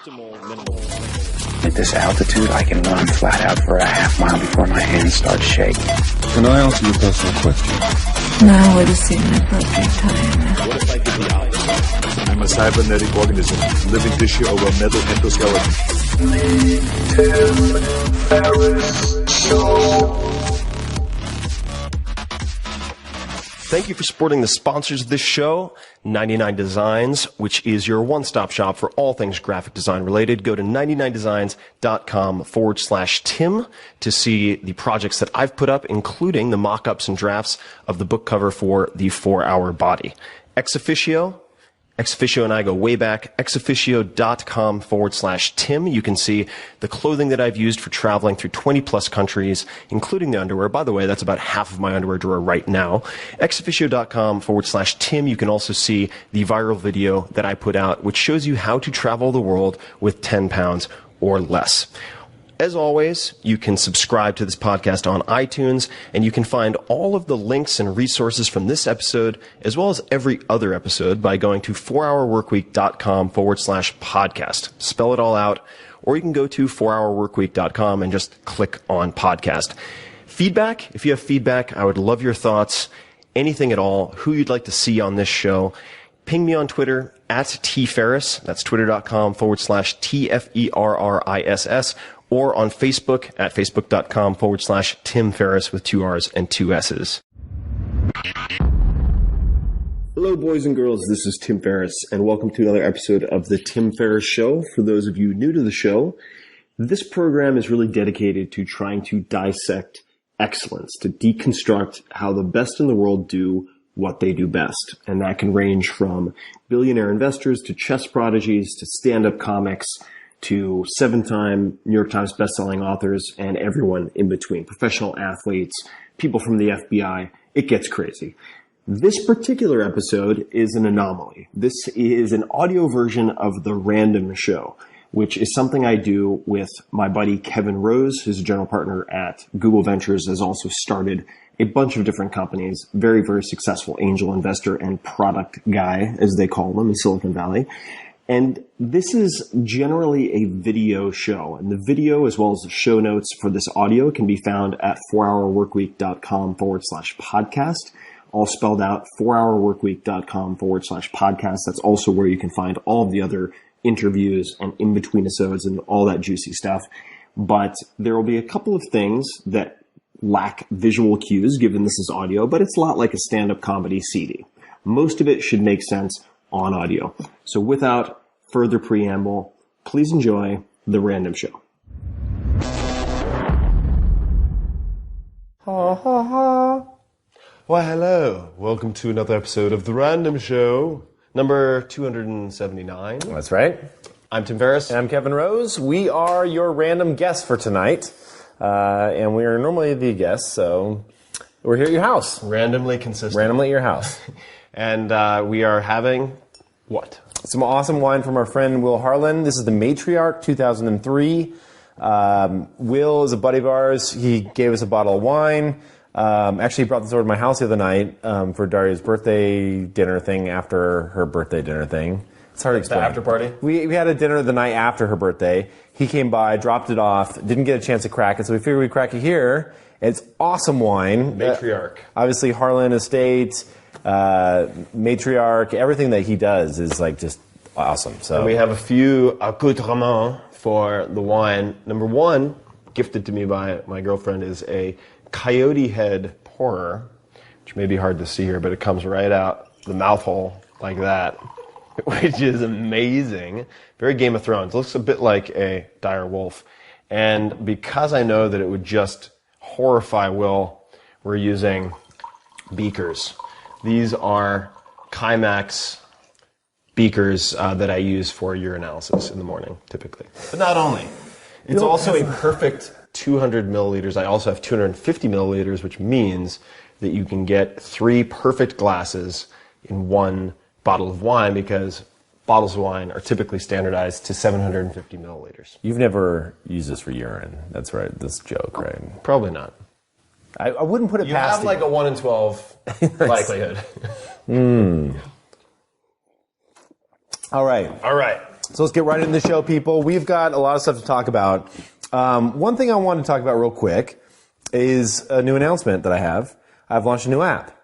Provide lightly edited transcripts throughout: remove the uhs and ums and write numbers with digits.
At this altitude, I can run flat out for a half mile before my hands start shaking. Can I ask you a personal question? Now would seem an appropriate time. What if I did the opposite? I'm a cybernetic organism, living tissue over a metal endoskeleton. Ferriss Show. Thank you for supporting the sponsors of this show, 99 Designs, which is your one-stop shop for all things graphic design related. Go to 99designs.com/Tim to see the projects that I've put up, including the mock-ups and drafts of the book cover for the 4-Hour Body. Ex Officio and I go way back, exofficio.com/Tim. You can see the clothing that I've used for traveling through 20 plus countries, including the underwear. By the way, that's about half of my underwear drawer right now. exofficio.com/Tim. You can also see the viral video that I put out, which shows you how to travel the world with 10 pounds or less. As always, you can subscribe to this podcast on iTunes, and you can find all of the links and resources from this episode, as well as every other episode, by going to 4hourworkweek.com/podcast. Spell it all out, or you can go to 4hourworkweek.com and just click on podcast. Feedback, if you have feedback, I would love your thoughts, anything at all, who you'd like to see on this show. Ping me on Twitter at tferriss, that's twitter.com/TFERRISS, or on Facebook at facebook.com/Tim Ferriss with 2 R's and 2 S's. Hello, boys and girls. This is Tim Ferriss, and welcome to another episode of The Tim Ferriss Show. For those of you new to the show, this program is really dedicated to trying to dissect excellence, to deconstruct how the best in the world do what they do best. And that can range from billionaire investors to chess prodigies to stand-up comics to 7-time New York Times bestselling authors and everyone in between, professional athletes, people from the FBI. It gets crazy. This particular episode is an anomaly. This is an audio version of The Random Show, which is something I do with my buddy Kevin Rose, who's a general partner at Google Ventures, has also started a bunch of different companies, very, very successful angel investor and product guy, as they call them in Silicon Valley. And this is generally a video show, and the video as well as the show notes for this audio can be found at 4hourworkweek.com/podcast, all spelled out, 4hourworkweek.com/podcast. That's also where you can find all of the other interviews and in-between episodes and all that juicy stuff. But there will be a couple of things that lack visual cues, given this is audio, but it's a lot like a stand-up comedy CD. Most of it should make sense on audio. So without further preamble, please enjoy The Random Show. Ha ha ha. Well, hello. Welcome to another episode of The Random Show, number 279. That's right. I'm Tim Ferriss. And I'm Kevin Rose. We are your random guests for tonight. And we are normally the guests, so we're here at your house. Randomly consistent. Randomly at your house. And we are having what? Some awesome wine from our friend Will Harlan. This is the Matriarch 2003. Will is a buddy of ours. He gave us a bottle of wine. Actually, he brought this over to my house the other night for Daria's birthday dinner thing after her birthday dinner thing. It's hard to explain. The after party? We had a dinner the night after her birthday. He came by, dropped it off, didn't get a chance to crack it, so we figured we'd crack it here. It's awesome wine. Matriarch. Obviously, Harlan Estate, Matriarch, everything that he does is like just awesome. So and we have a few accoutrements for the wine. Number one, gifted to me by my girlfriend, is a coyote head pourer, which may be hard to see here, but it comes right out the mouth hole like that, which is amazing. Very Game of Thrones. Looks a bit like a dire wolf. And because I know that it would just horrify Will, we're using beakers. These are Chimax beakers that I use for urinalysis in the morning, typically. But not only. It's also a perfect 200 milliliters. I also have 250 milliliters, which means that you can get 3 perfect glasses in one bottle of wine, because bottles of wine are typically standardized to 750 milliliters. You've never used this for urine. That's right. This joke, right? Probably not. I wouldn't put it You past have like a 1 in 12 likelihood. All right. All right. So let's get right into the show, people. We've got a lot of stuff to talk about. One thing I wanted to talk about real quick is a new announcement that I have. I've launched a new app.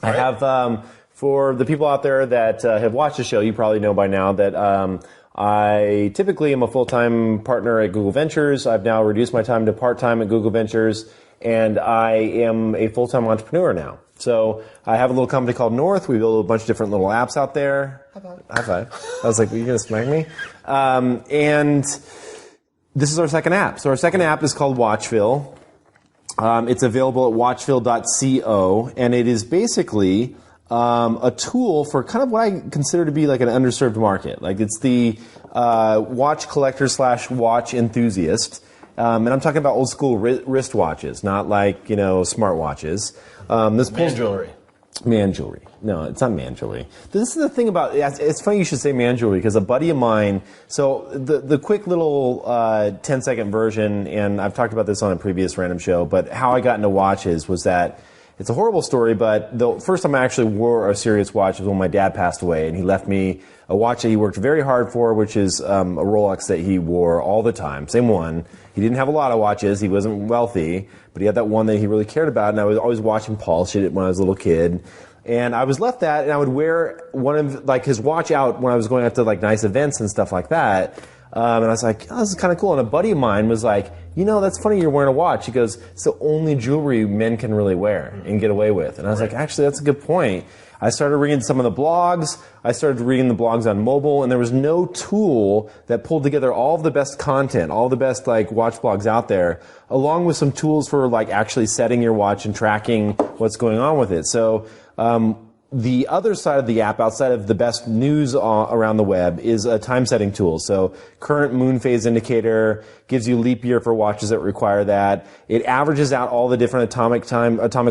I have, for the people out there that have watched the show, you probably know by now that I typically am a full-time partner at Google Ventures. I've now reduced my time to part-time at Google Ventures, and I am a full-time entrepreneur now. So I have a little company called North. We build a bunch of different little apps out there. High five. I was like, are you going to smack me? And this is our second app. So our second app is called Watchville. It's available at watchville.co, and it is basically a tool for kind of what I consider to be like an underserved market. Like it's the watch collector / watch enthusiast. And I'm talking about old school wrist watches, not like, smart watches. Man jewelry. Man jewelry. No, it's not man jewelry. This is the thing about, it's funny you should say man jewelry, because a buddy of mine, so the quick little 10-second version, and I've talked about this on a previous random show, but how I got into watches was that, it's a horrible story, but the first time I actually wore a serious watch was when my dad passed away, and he left me a watch that he worked very hard for, which is a Rolex that he wore all the time, same one. He didn't have a lot of watches, he wasn't wealthy, but he had that one that he really cared about, and I was always watching polish it when I was a little kid. And I was left that, and I would wear one of his watch out when I was going out to nice events and stuff like that. And I was like, oh, this is kind of cool. And a buddy of mine was like, that's funny you're wearing a watch. He goes, it's the only jewelry men can really wear and get away with. And I was like, actually, that's a good point. I started reading some of the blogs. I started reading the blogs on mobile, and there was no tool that pulled together all of the best content, all the best watch blogs out there, along with some tools for actually setting your watch and tracking what's going on with it. So the other side of the app, outside of the best news around the web, is a time-setting tool. So current moon phase indicator gives you leap year for watches that require that. It averages out all the different atomic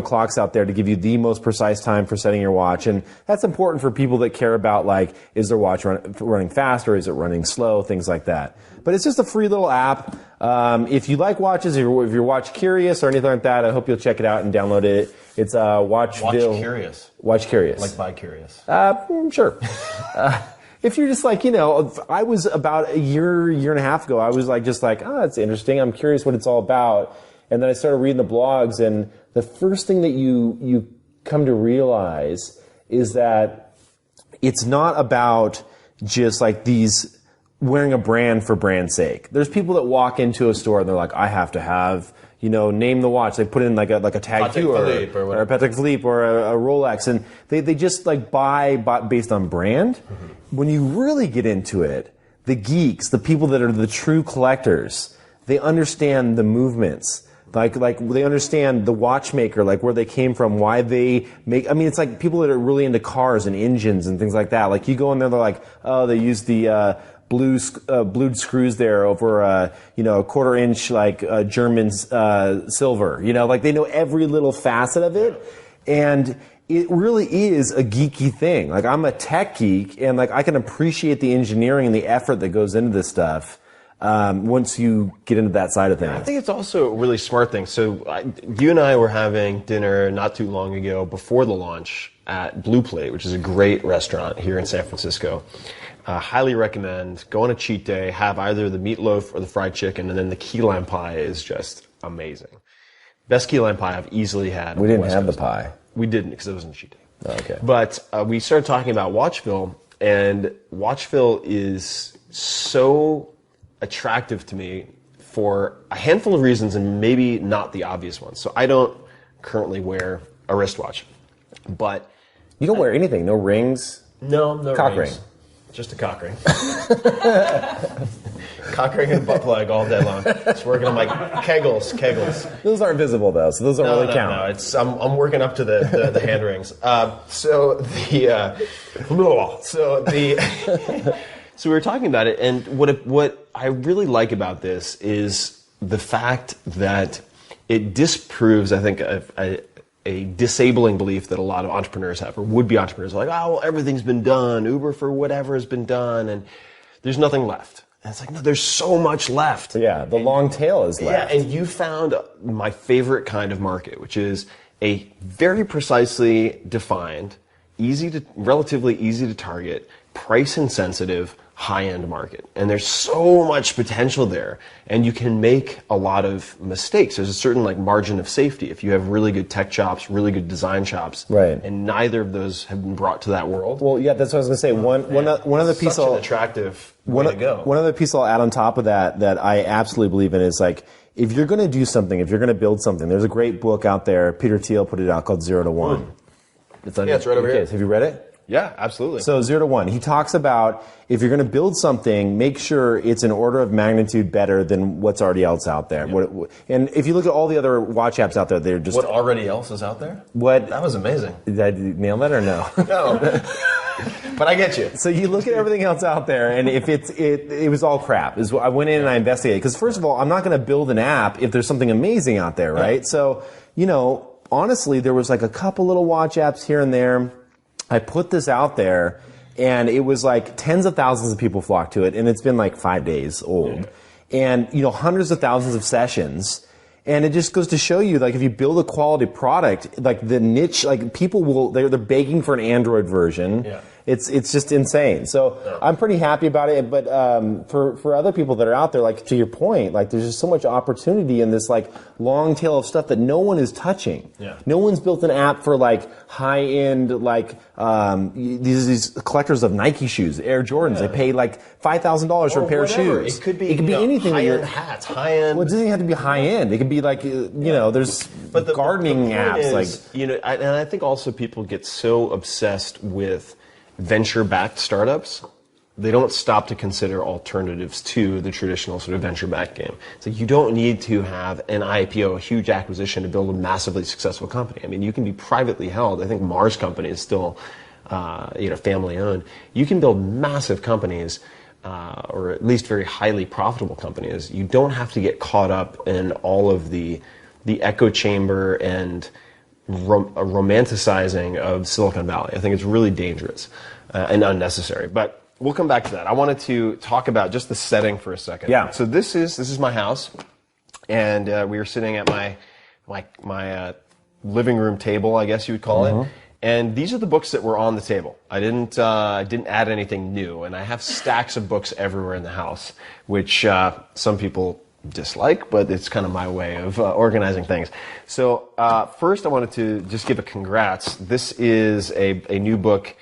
clocks out there to give you the most precise time for setting your watch. And that's important for people that care about, is their watch running fast or is it running slow, things like that. But it's just a free little app. If you like watches, if you're watch curious or anything like that, I hope you'll check it out and download it. It's Watchville. Watch curious. Watch curious. Like bi curious. Sure. If you're just I was about a year and a half ago, I was it's interesting. I'm curious what it's all about. And then I started reading the blogs, and the first thing that you come to realize is that it's not about just these wearing a brand for brand's sake. There's people that walk into a store and they're like, I have to have, name the watch. They put in like a tag two or a Patek Philippe or a Rolex, and they just buy based on brand. Mm-hmm. When you really get into it, the geeks, the people that are the true collectors, they understand the movements. They understand the watchmaker, where they came from, why they make. I mean, it's people that are really into cars and engines and things like that. You go in there, they're like, oh, they use the blued screws there over a 1/4 inch German silver. They know every little facet of it, and it really is a geeky thing. I'm a tech geek, and I can appreciate the engineering and the effort that goes into this stuff. Once you get into that side of things. I think it's also a really smart thing. So you and I were having dinner not too long ago before the launch at Blue Plate, which is a great restaurant here in San Francisco. Highly recommend. Go on a cheat day, have either the meatloaf or the fried chicken, and then the key lime pie is just amazing. Best key lime pie I've easily had. We didn't have the pie. We didn't, because it wasn't a cheat day. Oh, okay. But we started talking about Watchville, and Watchville is so attractive to me for a handful of reasons, and maybe not the obvious ones. So I don't currently wear a wristwatch, but you don't wear anything. No rings. No cock rings. Ring. Just a cock ring. Cock ring and butt plug all day long. Just working on my kegels. Those aren't visible though, so those don't really count. No, it's I'm working up to the hand rings. So we were talking about it, and what I really like about this is the fact that it disproves, I think, a disabling belief that a lot of entrepreneurs have, or would-be entrepreneurs are like, oh, well, everything's been done. Uber for whatever has been done, and there's nothing left. And it's no, there's so much left. Yeah, the long tail is left. Yeah, and you found my favorite kind of market, which is a very precisely defined, relatively easy to target price insensitive, high-end market. And there's so much potential there. And you can make a lot of mistakes. There's a certain like margin of safety if you have really good tech chops, really good design chops. Right. And neither of those have been brought to that world. Well, yeah, that's what I was going to say. One other piece Such an attractive way to go. One other piece I'll add on top of that I absolutely believe in is like, if you're going to do something, if you're going to build something, there's a great book out there. Peter Thiel put it out called 0 to 1. It's right over here. Have you read it? Yeah, absolutely. So 0 to 1. He talks about if you're going to build something, make sure it's an order of magnitude better than what's already else out there. Yeah. And if you look at all the other watch apps out there, they're just... What already else is out there? What? That was amazing. Did I nail that or no? No. But I get you. So you look at everything else out there, and if it was all crap. I went in and I investigated. Because first of all, I'm not going to build an app if there's something amazing out there, right? Yeah. So, honestly, there was like a couple little watch apps here and there. I put this out there, and it was like tens of thousands of people flocked to it, and it's been like 5 days old. And, hundreds of thousands of sessions. And it just goes to show you, like, if you build a quality product, like the niche, like people they're begging for an Android version. Yeah. It's just insane. So I'm pretty happy about it. But for other people that are out there, like to your point, like there's just so much opportunity in this like long tail of stuff that no one is touching. Yeah. No one's built an app for like high end like these collectors of Nike shoes, Air Jordans. They pay like $5,000 for a pair of shoes. It could be anything. High end hats, high end. Well, it doesn't even have to be high end. It could be like there's gardening apps like and I think also people get so obsessed with venture-backed startups, they don't stop to consider alternatives to the traditional sort of venture-backed game. So you don't need to have an IPO, a huge acquisition, to build a massively successful company. I mean, you can be privately held. I think Mars Company is still, family-owned. You can build massive companies, or at least very highly profitable companies. You don't have to get caught up in all of the echo chamber and romanticizing of Silicon Valley. I think it's really dangerous and unnecessary. But we'll come back to that. I wanted to talk about just the setting for a second. Yeah. So this is my house, and we were sitting at my living room table, I guess you would call it. And these are the books that were on the table. I didn't add anything new, and I have stacks of books everywhere in the house, which some people dislike, but it's kind of my way of organizing things. So first I wanted to just give a congrats. This is a new book.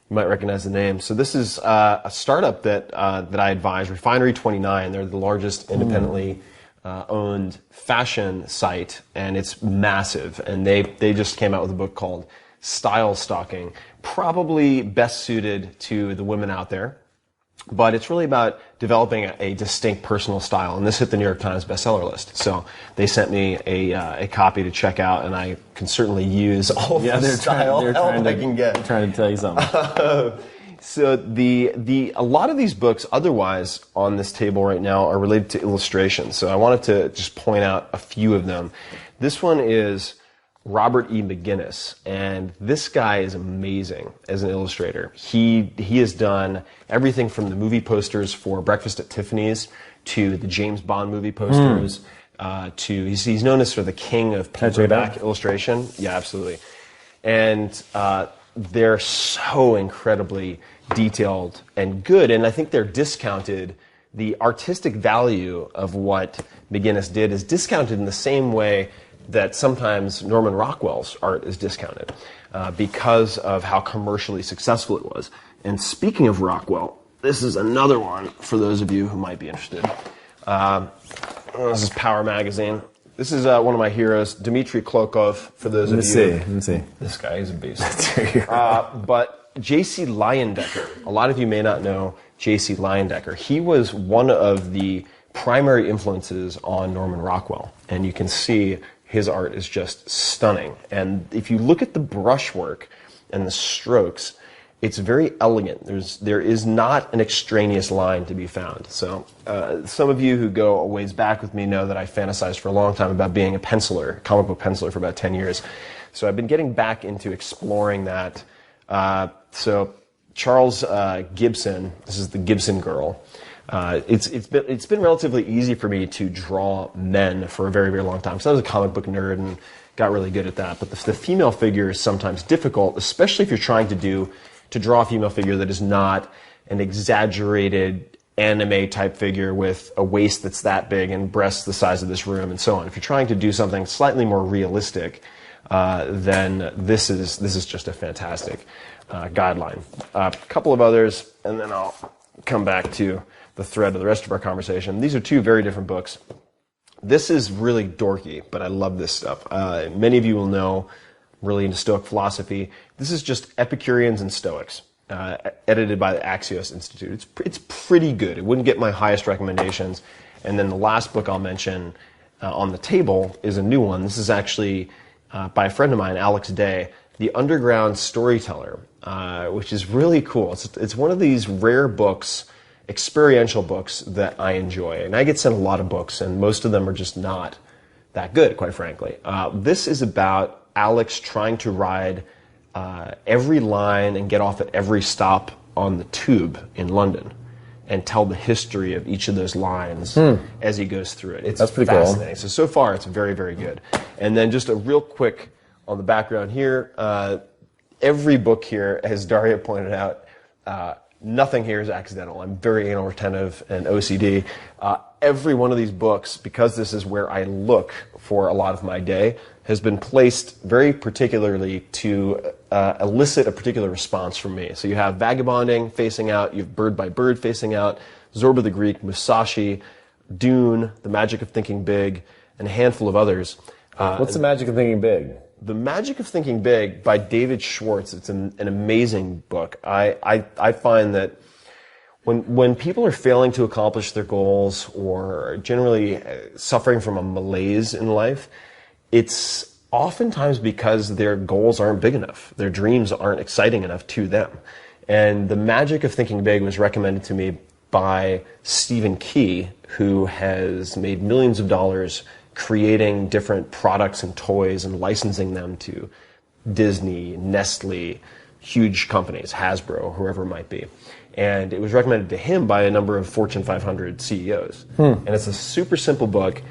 You might recognize the name. So this is a startup that I advise, Refinery 29. They're the largest independently owned fashion site, and it's massive. And they just came out with a book called Style Stalking, probably best suited to the women out there. But it's really about developing a distinct personal style, and this hit the New York Times bestseller list. So they sent me a copy to check out, and I can certainly use all of the style help I can get. They're trying to tell you something. So a lot of these books otherwise on this table right now are related to illustration. So I wanted to just point out a few of them. This one is Robert E. McGinnis, and this guy is amazing as an illustrator. He has done everything from the movie posters for Breakfast at Tiffany's to the James Bond movie posters to he's known as sort of the king of paperback illustration. Yeah, absolutely. And they're so incredibly detailed and good, and I think they're discounted. The artistic value of what McGinnis did is discounted in the same way that sometimes Norman Rockwell's art is discounted because of how commercially successful it was. And speaking of Rockwell, this is another one for those of you who might be interested. This is Power Magazine. This is one of my heroes, Dmitry Klokov, for those of you. Let me see. This guy is a beast. But J.C. Leyendecker, a lot of you may not know J.C. Leyendecker. He was one of the primary influences on Norman Rockwell. And you can see his art is just stunning. And if you look at the brushwork and the strokes, it's very elegant. There is not an extraneous line to be found. So some of you who go a ways back with me know that I fantasized for a long time about being a penciler, comic book penciler for about 10 years. So I've been getting back into exploring that. So Charles Gibson, this is the Gibson Girl. It's been relatively easy for me to draw men for a very, very long time. So I was a comic book nerd and got really good at that. But the female figure is sometimes difficult, especially if you're trying to do to draw a female figure that is not an exaggerated anime type figure with a waist that's that big and breasts the size of this room and so on. If you're trying to do something slightly more realistic, then this is just a fantastic guideline. A couple of others, and then I'll come back to the thread of the rest of our conversation. These are two very different books. This is really dorky, but I love this stuff. Many of you will know, I'm really into Stoic philosophy. This is just Epicureans and Stoics, edited by the Axios Institute. It's pretty good. It wouldn't get my highest recommendations. And then the last book I'll mention on the table is a new one. This is actually by a friend of mine, Alex Day, The Underground Storyteller, which is really cool. It's one of these rare books, experiential books, that I enjoy. And I get sent a lot of books, and most of them are just not that good, quite frankly. This is about Alex trying to ride every line and get off at every stop on the tube in London and tell the history of each of those lines as he goes through it. That's pretty fascinating. Cool. So far, it's very, very good. And then just a real quick on the background here, every book here, as Daria pointed out, nothing here is accidental. I'm very anal retentive and OCD. Every one of these books, because this is where I look for a lot of my day, has been placed very particularly to elicit a particular response from me. So you have Vagabonding facing out, you have Bird by Bird facing out, Zorba the Greek, Musashi, Dune, The Magic of Thinking Big, and a handful of others. What's The Magic of Thinking Big? The Magic of Thinking Big by David Schwartz. It's an amazing book. I find that when people are failing to accomplish their goals or generally suffering from a malaise in life, it's oftentimes because their goals aren't big enough. Their dreams aren't exciting enough to them. And The Magic of Thinking Big was recommended to me by Stephen Key, who has made millions of dollars creating different products and toys and licensing them to Disney, Nestle, huge companies, Hasbro, whoever it might be. And it was recommended to him by a number of Fortune 500 CEOs. And it's a super simple book,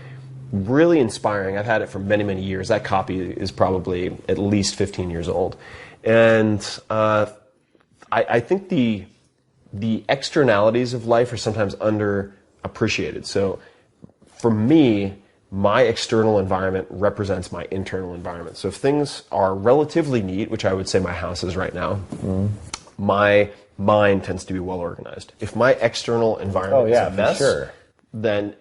really inspiring. I've had it for many, many years. That copy is probably at least 15 years old. And I think the externalities of life are sometimes underappreciated. So for me, my external environment represents my internal environment. So if things are relatively neat, which I would say my house is right now, my mind tends to be well organized. If my external environment is a mess, then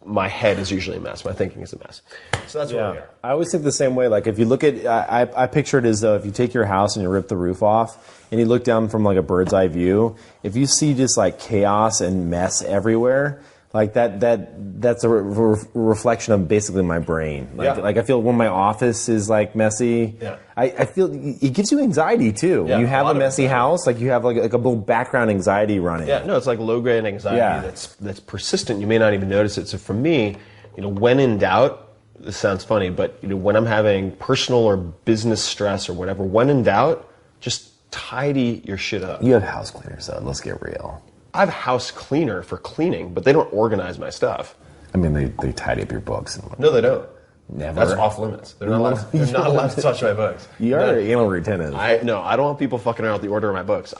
my head is usually a mess. My thinking is a mess. So that's where we are. I always think the same way. Like if you look at, I picture it as though if you take your house and you rip the roof off and you look down from like a bird's eye view, if you see just like chaos and mess everywhere, like that's a reflection of basically my brain. Like I feel when my office is like messy, I feel it gives you anxiety too. You have a messy house, like you have like a little background anxiety running. Yeah, no, it's like low-grade anxiety that's persistent. You may not even notice it. So for me, when in doubt, this sounds funny, but when I'm having personal or business stress or whatever, when in doubt, just tidy your shit up. You have house cleaners though, let's get real. I have a house cleaner for cleaning, but they don't organize my stuff. I mean, they tidy up your books. And no, they don't. Never. That's off limits. They're not allowed to touch my books. You are anal retentive. I don't want people fucking around with the order of my books.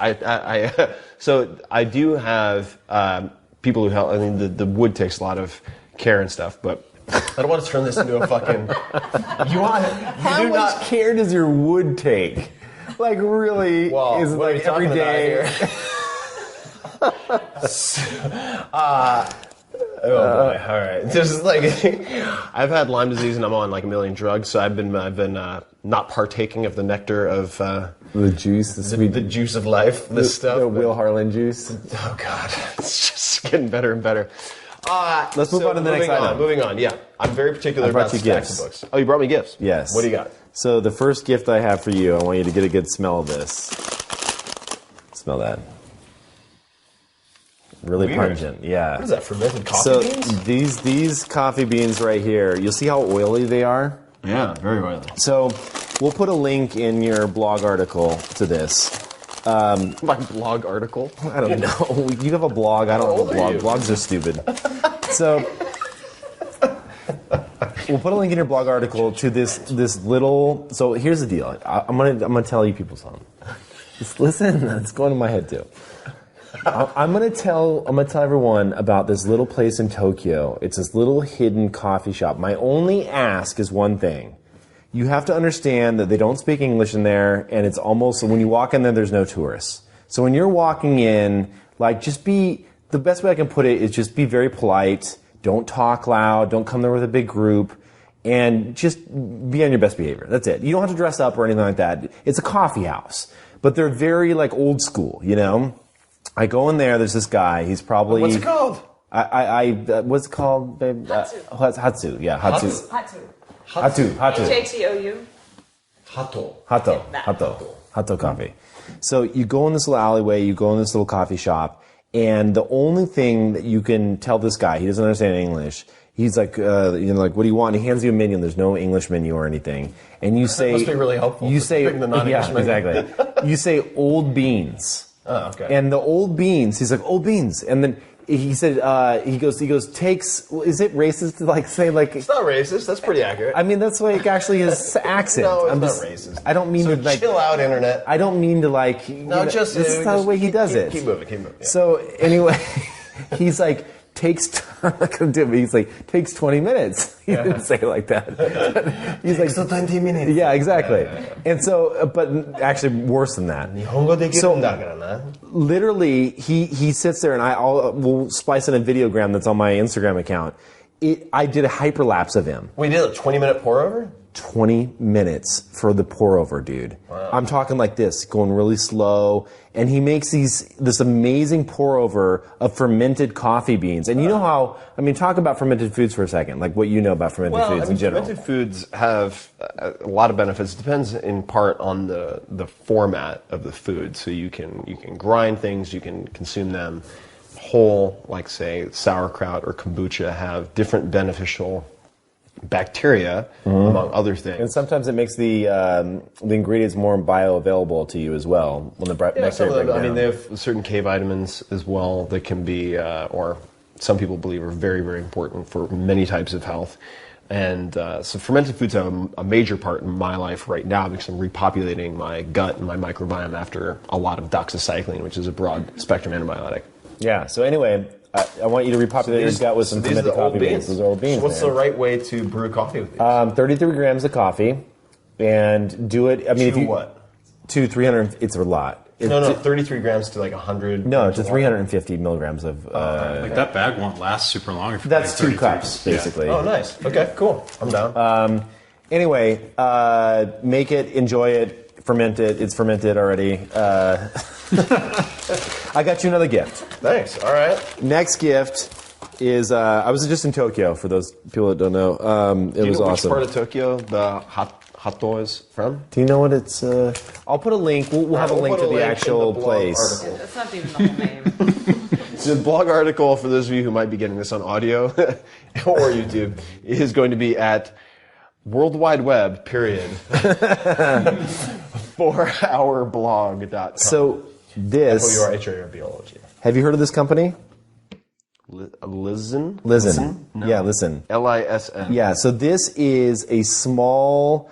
So I do have people who help. I mean, the wood takes a lot of care and stuff, but I don't want to turn this into a fucking. How much care does your wood take? Like really? Well, is it like every day? Oh boy! All right, just like I've had Lyme disease and I'm on like a million drugs, so I've been not partaking of the nectar of the juice, the juice of life. This stuff, the Will Harlan juice. Oh god, it's just getting better and better. Let's move on to the next item. Moving on. Yeah, I'm very particular about stacks of books. Oh, you brought me gifts. Yes. What do you got? So the first gift I have for you, I want you to get a good smell of this. Smell that. Really Weird. pungent, yeah. What is that, fermented coffee beans? So these coffee beans right here, you'll see how oily they are? Yeah, very oily. So we'll put a link in your blog article to this. My blog article? I don't know. You have a blog, I don't have a blog. Blogs are stupid. So we'll put a link in your blog article to this little. So here's the deal. I'm gonna tell you people something. Just listen. It's going in my head too. I'm gonna tell everyone about this little place in Tokyo. It's this little hidden coffee shop. My only ask is one thing. You have to understand that they don't speak English in there, and it's almost, when you walk in there, there's no tourists. So when you're walking in, like, the best way I can put it is just be very polite. Don't talk loud. Don't come there with a big group. And just be on your best behavior. That's it. You don't have to dress up or anything like that. It's a coffee house. But they're very, like, old school, you know? I go in there, there's this guy. He's probably... What's it called? What's it called, babe? Hatsu. Yeah, Hatsu. Hatsu. Hatsu. H-A-T-O-U. Hato coffee. So you go in this little alleyway, you go in this little coffee shop, and the only thing that you can tell this guy, he doesn't understand English. He's like, like, what do you want? And he hands you a menu, and there's no English menu or anything. And you say, that must be really helpful. You say, the non-English menu. Exactly. You say old beans. Oh, okay. And the old beans, he's like, old beans. And then he said, he goes, takes, is it racist to like say like... It's not racist, that's pretty accurate. I mean, that's like actually his accent. No, it's not racist. I don't mean to like... chill out, internet. I don't mean to like... No, just... This is not the way he does it. Keep moving. Yeah. So anyway, he's like, takes 20 minutes. He didn't say it like that. He's like, so 20 minutes. Yeah, exactly. And so, but actually worse than that. So literally, he sits there, and we'll splice in a videogram that's on my Instagram account. I did a hyperlapse of him. We did a 20-minute pour over? 20 minutes for the pour over, dude. Wow. I'm talking like this, going really slow, and he makes this amazing pour over of fermented coffee beans. And you know how, I mean, talk about fermented foods for a second, like what you know about fermented foods in general. Fermented foods have a lot of benefits. It depends in part on the format of the food. So you can grind things, you can consume them whole, like say sauerkraut or kombucha have different beneficial bacteria, among other things. And sometimes it makes the ingredients more bioavailable to you as well when the bacteria some of them, break down. I mean, they have certain K vitamins as well that can be, or some people believe are very, very important for many types of health. And so fermented foods have a major part in my life right now because I'm repopulating my gut and my microbiome after a lot of doxycycline, which is a broad spectrum antibiotic. Yeah, so anyway, I want you to repopulate your gut with some fermented coffee beans. Those are old beans. So what's the right way to brew coffee with these? 33 grams of coffee, and do it. I mean, to 300. It's a lot. 33 grams to like 100. No, to 350 milligrams of. Like that bag won't last super long. If that's 2 cups, basically. Yeah. Oh, nice. Okay, cool. I'm down. Anyway, make it, enjoy it. Ferment it. It's fermented already. I got you another gift. Thanks. All right. Next gift is I was just in Tokyo. For those people that don't know, it was awesome. Which part of Tokyo the Hato is from? Do you know what it's? I'll put a link. We'll have a link to the actual place. That's not even the whole name. The blog article, for those of you who might be getting this on audio or YouTube, is going to be at World Wide Web, period. 4hourblog.com. So this... F-O-U-R-H-A-R-B-O-L-O-G. Have you heard of this company? Listen? Listen. No. Yeah, Listen. L-I-S-N. Yeah, so this is a small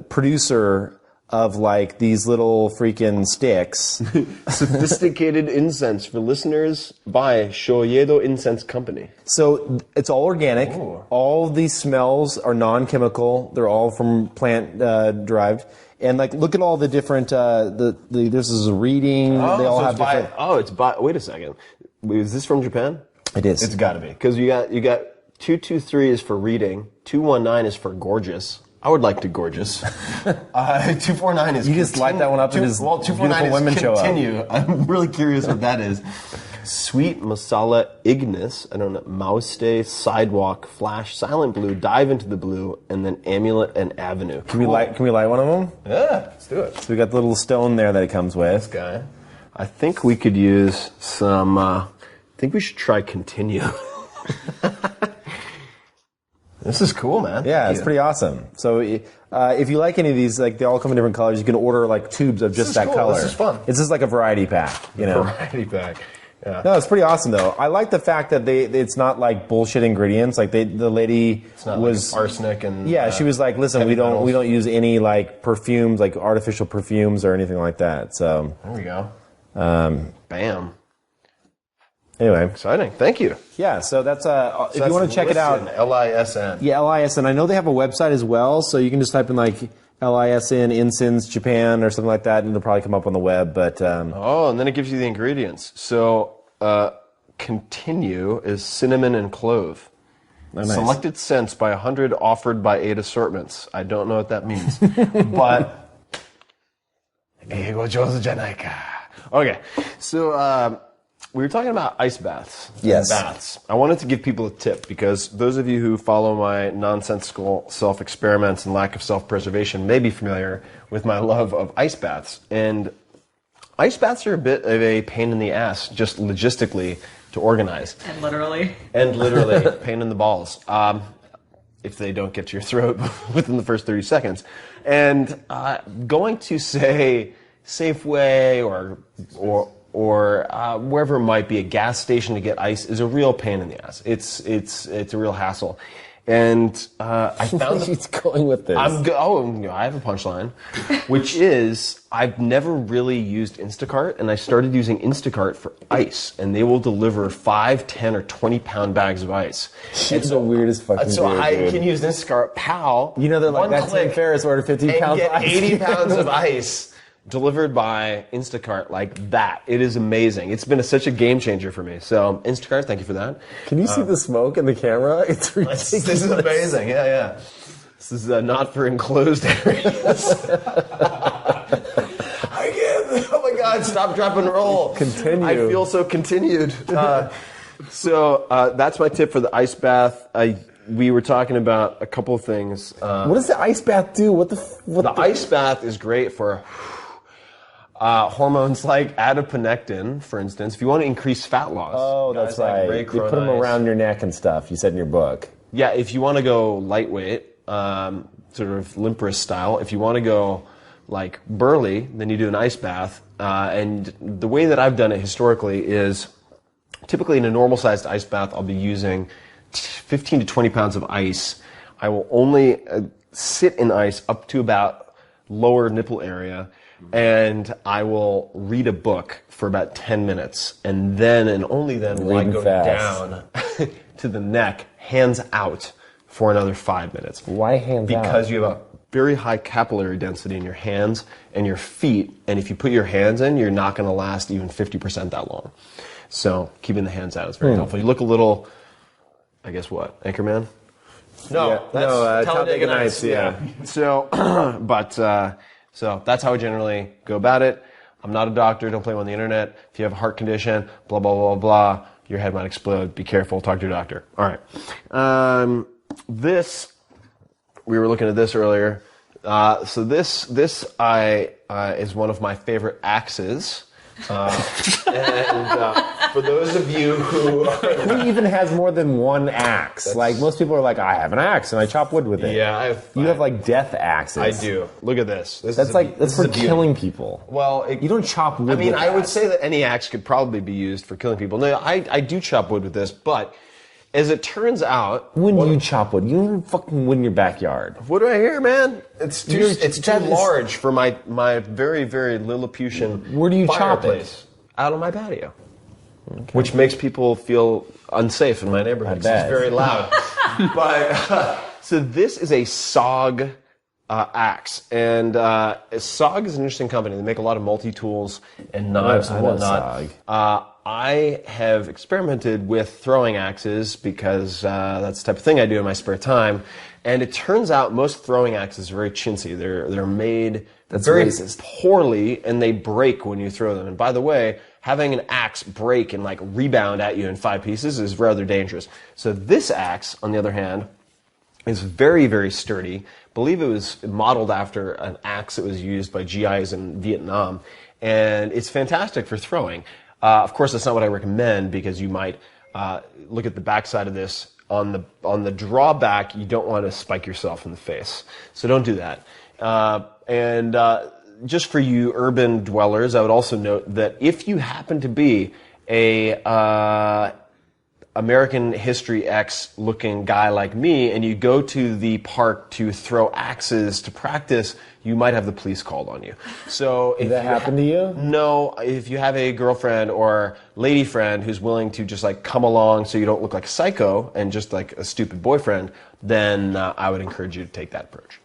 producer of like these little freaking sticks. Sophisticated incense for listeners by Shoyedo Incense Company. So it's all organic. Ooh. All these smells are non-chemical. They're all from plant derived. And like, look at all the different. This is a reading. They all have different. Wait a second. Is this from Japan? It is. It's got to be because you got 223 is for reading. 219 is for gorgeous. I would like to gorgeous. 249 is... You just light that one up and just beautiful women show up. I'm really curious what that is. Sweet Masala Ignis, I don't know, Mauste, Sidewalk, Flash, Silent Blue, Dive into the Blue, and then Amulet and Avenue. Can we light one of them? Yeah, let's do it. So we got the little stone there that it comes with. This guy. I think we could use some... I think we should try Continue. This is cool, man. Yeah, it's pretty awesome. So if you like any of these, like they all come in different colors, you can order like tubes of just that color. This is fun. It's just like a variety pack, you know. Variety pack. No, it's pretty awesome though. I like the fact that it's not like bullshit ingredients. Like the lady was like arsenic and she was like, listen, we don't use any like perfumes, like artificial perfumes or anything like that. So there we go. Bam. Anyway, exciting. Thank you. Yeah, so that's if you want to check it out, LISN. Yeah, LISN. I know they have a website as well, so you can just type in like LISN Insins Japan or something like that, and it'll probably come up on the web. But and then it gives you the ingredients. So continue is cinnamon and clove. Oh, nice. Selected scents by 100, offered by 8 assortments. I don't know what that means, but okay. So we were talking about ice baths. Yes. Baths. I wanted to give people a tip because those of you who follow my nonsensical self-experiments and lack of self-preservation may be familiar with my love of ice baths. And ice baths are a bit of a pain in the ass, just logistically, to organize. And literally. Pain in the balls. If they don't get to your throat within the first 30 seconds. And going to, say, Safeway or wherever it might be, a gas station to get ice is a real pain in the ass. It's a real hassle. And I found he's going with this. I have a punchline, which is I've never really used Instacart, and I started using Instacart for ice, and they will deliver 5, 10, or 20-pound bags of ice. It's the weirdest fucking So weird, I dude. can use Instacart, pow. You know, they're like, that's Tim Ferriss ordered 15 pounds and of get ice. 80 pounds of ice delivered by Instacart like that. It is amazing. It's been such a game changer for me. So Instacart, thank you for that. Can you see the smoke in the camera? It's ridiculous. This is amazing. Yeah. This is not for enclosed areas. I can't. Oh my God! Stop, drop, and roll. Continue. I feel so continued. So that's my tip for the ice bath. We were talking about a couple of things. What does the ice bath do? The ice bath is great for hormones like adiponectin, for instance. If you want to increase fat loss. Oh, that's right. Ray You put them around your neck and stuff. You said in your book. Yeah, if you want to go lightweight, sort of Limperus style. If you want to go like burly, then you do an ice bath. And the way that I've done it historically is typically in a normal-sized ice bath, I'll be using 15 to 20 pounds of ice. I will only sit in ice up to about lower nipple area, and I will read a book for about 10 minutes, and then and only then will I go down to the neck, hands out, for another 5 minutes. Why hands out? Because you have a very high capillary density in your hands and your feet, and if you put your hands in, you're not going to last even 50% that long. So keeping the hands out is very helpful. You look a little, I guess what, Anchorman? No, that's Talladega Nights. Yeah. So, so that's how I generally go about it. I'm not a doctor. Don't blame on the internet. If you have a heart condition, blah, blah, blah, blah, your head might explode. Be careful. Talk to your doctor. All right. We were looking at this earlier. So this is one of my favorite axes. For those of you who even has more than one axe? Like most people are like, I have an axe and I chop wood with it. Yeah, you have like death axes. I do. Look at this. That's for killing people. Well, you don't chop wood. With I would say that any axe could probably be used for killing people. No, I do chop wood with this, but as it turns out, when you chop wood, you don't even fucking wood in your backyard. What do I hear, man? It's too large for my very, very Lilliputian. Where do you chop it? Out on my patio. Okay. Which makes people feel unsafe in my neighborhood. It's very loud. So this is a SOG axe, and SOG is an interesting company. They make a lot of multi-tools and knives and whatnot. I have experimented with throwing axes because that's the type of thing I do in my spare time. And it turns out most throwing axes are very chintzy. They're made very poorly, and they break when you throw them. And by the way, having an axe break and like rebound at you in 5 pieces is rather dangerous. So this axe, on the other hand, is very, very sturdy. I believe it was modeled after an axe that was used by GIs in Vietnam. And it's fantastic for throwing. Of course, that's not what I recommend because you might look at the backside of this. On the drawback, you don't want to spike yourself in the face. So don't do that. Just for you urban dwellers, I would also note that if you happen to be a American History X looking guy like me and you go to the park to throw axes to practice, you might have the police called on you. So if Did that happen to you? No, if you have a girlfriend or lady friend who's willing to just like come along so you don't look like a psycho and just like a stupid boyfriend, then I would encourage you to take that approach.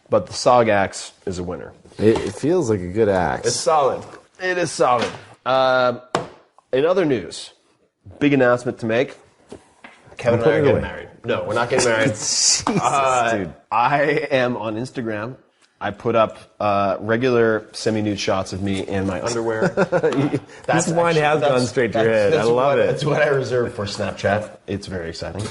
But the SOG axe is a winner. It feels like a good axe. It's solid. It is solid. In other news, big announcement to make. Kevin and I are getting married. No, we're not getting married. Jesus, dude. I am on Instagram. I put up regular semi-nude shots of me in my underwear. This wine has gone straight to your head. I love it. That's what I reserve for Snapchat. It's very exciting.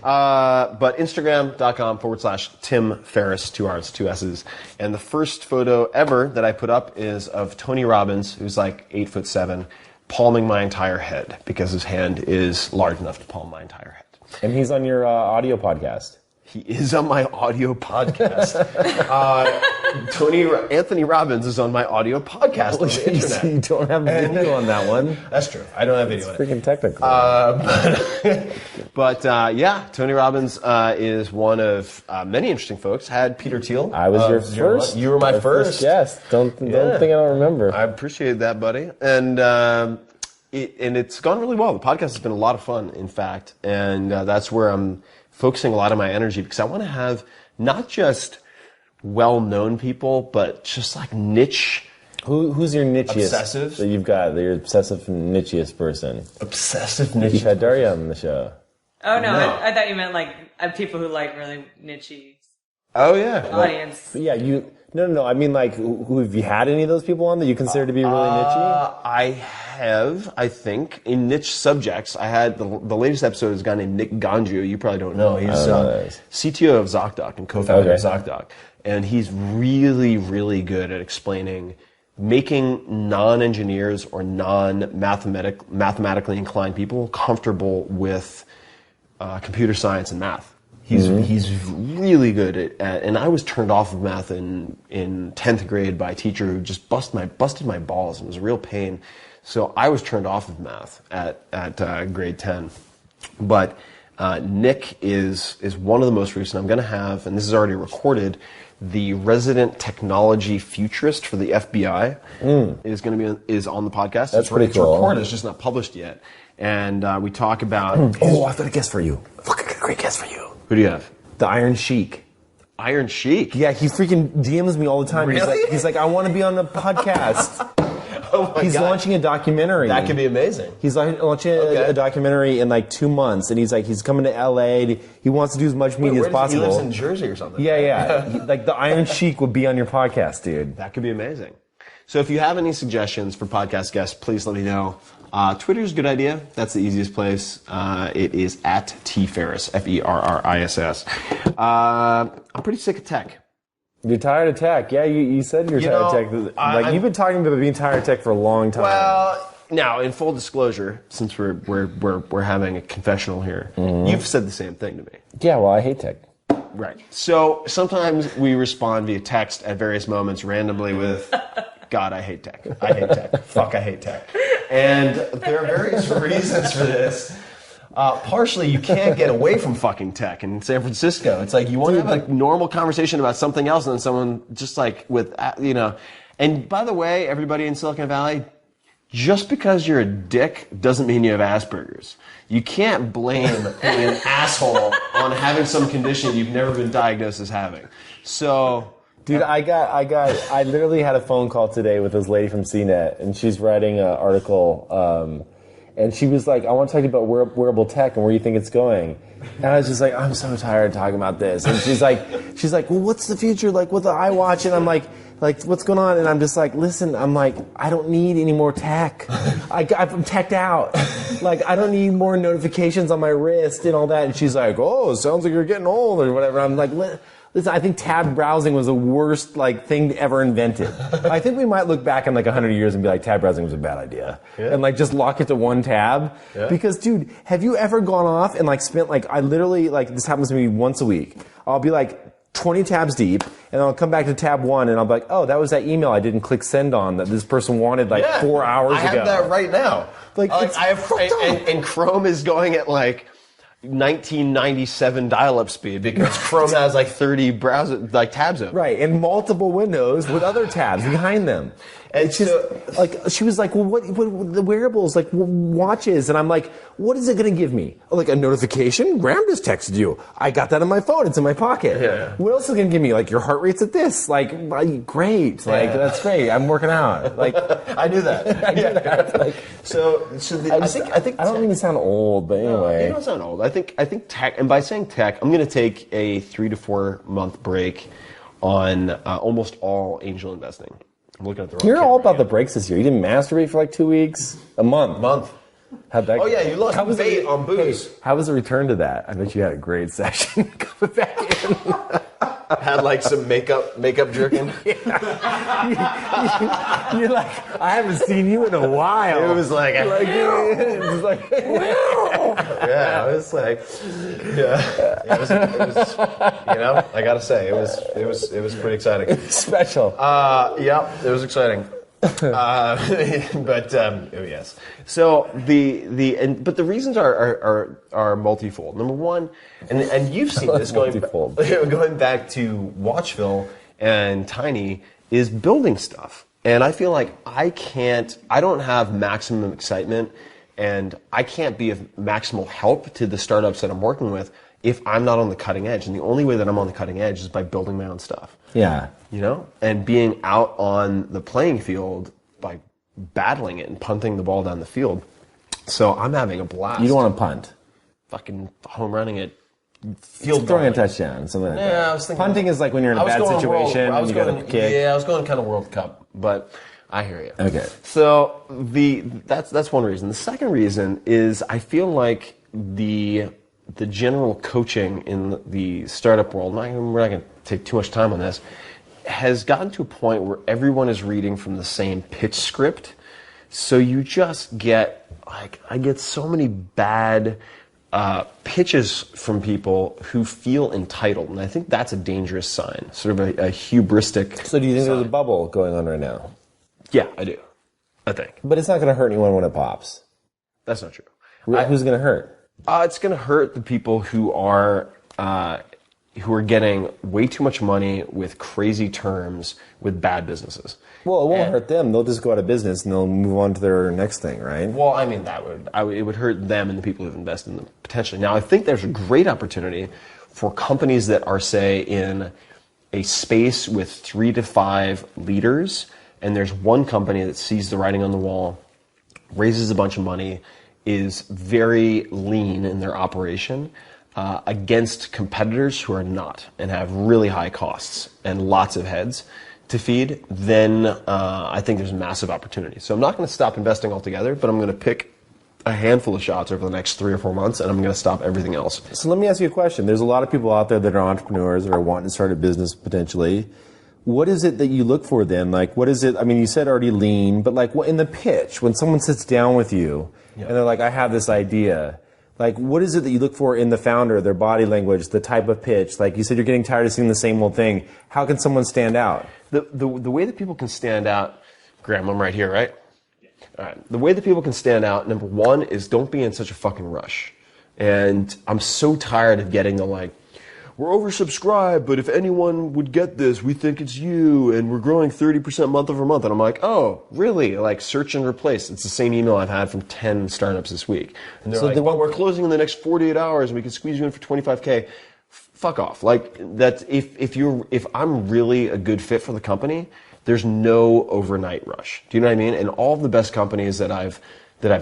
But Instagram.com/Tim Ferriss, 2 R's, 2 S's. And the first photo ever that I put up is of Tony Robbins, who's like 8'7", palming my entire head because his hand is large enough to palm my entire head. And he's on your audio podcast. He is on my audio podcast. Anthony Robbins is on my audio podcast on the internet. You don't have video on that one. That's true. I don't have video on it. Freaking technical. But yeah, Tony Robbins is one of many interesting folks. Had Peter Thiel. I was your first. You were my first. Yes. Don't think I don't remember. I appreciate that, buddy. And it's gone really well. The podcast has been a lot of fun, in fact, and that's where I'm focusing a lot of my energy because I want to have not just well-known people, but just like niche. Who's your nichiest? Obsessive? That you've got, your obsessive and nichiest person. Obsessive You niche. had Daria on the show. Oh, no. I thought you meant like people who like really niche Oh yeah. audience. But yeah, No. I mean, like, who have you had any of those people on that you consider to be really niche? I have, I think, in niche subjects. I had the latest episode is a guy named Nick Ganju. You probably don't know. He's CTO of ZocDoc and co-founder of ZocDoc. And he's really, really good at explaining making non-engineers or non-mathematically inclined people comfortable with computer science and math. He's really good at, and I was turned off of math in 10th grade by a teacher who just busted my balls. It was a real pain. So I was turned off of math at grade 10. But Nick is one of the most recent. I'm going to have, and this is already recorded, the resident technology futurist for the FBI is on the podcast. That's pretty cool. It's recorded. It's just not published yet. And we talk about. Oh, I've got a guess for you. Fucking got a great guess for you. Who do you have? The Iron Sheik. Iron Sheik? Yeah, he freaking DMs me all the time. Really? He's like, I want to be on the podcast. He's launching a documentary. That could be amazing. He's launching a documentary in like 2 months, and he's coming to LA. He wants to do as much media as possible. He lives in Jersey or something. Yeah. Like the Iron Sheik would be on your podcast, dude. That could be amazing. So if you have any suggestions for podcast guests, please let me know. Twitter's a good idea. That's the easiest place. It is at @tferriss, Ferriss. I'm pretty sick of tech. You're tired of tech. Yeah, you said you're tired of tech. You've been talking about being tired of tech for a long time. Well, now in full disclosure, since we're having a confessional here, you've said the same thing to me. Yeah, well, I hate tech. Right. So sometimes we respond via text at various moments randomly with, God, I hate tech. I hate tech. Fuck, I hate tech. And there are various reasons for this. Partially, you can't get away from fucking tech in San Francisco. It's like you want to have a normal conversation about something else, and then someone just like with, And by the way, everybody in Silicon Valley, just because you're a dick doesn't mean you have Asperger's. You can't blame being an asshole on having some condition you've never been diagnosed as having. So. Dude, I literally had a phone call today with this lady from CNET, and she's writing an article, and she was like, I want to talk to you about wearable tech and where you think it's going. And I was just like, I'm so tired of talking about this. And she's like, well, what's the future? Like, with the iWatch? And I'm like, what's going on? And I'm just like, listen, I don't need any more tech. I'm teched out. Like, I don't need more notifications on my wrist and all that. And she's like, oh, it sounds like you're getting old or whatever. I'm like, listen, I think tab browsing was the worst thing ever invented. I think we might look back in 100 years and be like, tab browsing was a bad idea. Yeah. And just lock it to one tab. Yeah. Because, dude, have you ever gone off and spent I literally, this happens to me once a week. I'll be 20 tabs deep, and I'll come back to tab 1, and I'll be like, oh, that was that email I didn't click send on that this person wanted 4 hours ago. I have that right now. I have, and Chrome is going at 1997 dial-up speed because Chrome has 30 browser tabs open. Right, and multiple windows with other tabs behind them. And it's just she was like, well, what the wearables, watches, and I'm like, what is it going to give me? A notification? Graham just texted you. I got that on my phone. It's in my pocket. Yeah. What else is it going to give me? Your heart rate's at this. Great. That's great. I'm working out. I knew that. I knew that. I think I don't mean to sound old, but anyway. No, you don't sound old. I think tech, and by saying tech, I'm going to take a 3 to 4 month break on almost all angel investing. I'm looking at the wrong You're all about again. the breaks this year. You didn't masturbate for 2 weeks? A month. How'd that go? Oh yeah, you lost weight on booze. How was the return to that? I bet you had a great session coming back in. Had some makeup jerking. You're like, I haven't seen you in a while. It was wow. yeah, it was it was I gotta say, it was pretty exciting. Special. Yeah, it was exciting. Yes. So but the reasons are multifold. Number one, and you've seen this going back to Watchville and Tiny, is building stuff. And I feel like I don't have maximum excitement, and I can't be of maximal help to the startups that I'm working with if I'm not on the cutting edge. And the only way that I'm on the cutting edge is by building my own stuff. Yeah. And being out on the playing field by battling it and punting the ball down the field. So I'm having a blast. You don't want to punt. Fucking home running it. Field throwing a touchdown, something like that. Yeah, I was thinking. Punting is when you're in a bad situation and you got to kick. Yeah, I was going kind of World Cup, but I hear you. Okay. So that's one reason. The second reason is I feel like the general coaching in the startup world, we're not going to take too much time on this, has gotten to a point where everyone is reading from the same pitch script. So you just get, I get so many bad pitches from people who feel entitled. And I think that's a dangerous sign, sort of a hubristic So do you think sign. there's a bubble going on right now? Yeah, I do. I think. But it's not going to hurt anyone when it pops. That's not true. Who's going to hurt? It's going to hurt the people who are getting way too much money with crazy terms with bad businesses. Well, it won't hurt them. They'll just go out of business and they'll move on to their next thing, right? Well, I mean, it would hurt them and the people who've invested in them potentially. Now, I think there's a great opportunity for companies that are, say, in a space with 3 to 5 leaders, and there's one company that sees the writing on the wall, raises a bunch of money, is very lean in their operation, against competitors who are not and have really high costs and lots of heads to feed, then I think there's a massive opportunity. So I'm not going to stop investing altogether, but I'm going to pick a handful of shots over the next 3 or 4 months, and I'm going to stop everything else. So let me ask you a question. There's a lot of people out there that are entrepreneurs or are wanting to start a business potentially. What is it that you look for then? What is it? I mean, you said already lean, but what in the pitch, when someone sits down with you and they're like, I have this idea, what is it that you look for in the founder, their body language, the type of pitch? You said you're getting tired of seeing the same old thing. How can someone stand out? The way that people can stand out, Graham, I'm right here, right? All right. The way that people can stand out, number one, is don't be in such a fucking rush. And I'm so tired of getting the we're oversubscribed, but if anyone would get this, we think it's you, and we're growing 30% month over month. And I'm like, oh, really? Search and replace. It's the same email I've had from 10 startups this week. And they're we're closing in the next 48 hours, and we can squeeze you in for 25K. Fuck off. If I'm really a good fit for the company, there's no overnight rush. Do you know what I mean? And all of the best companies that I've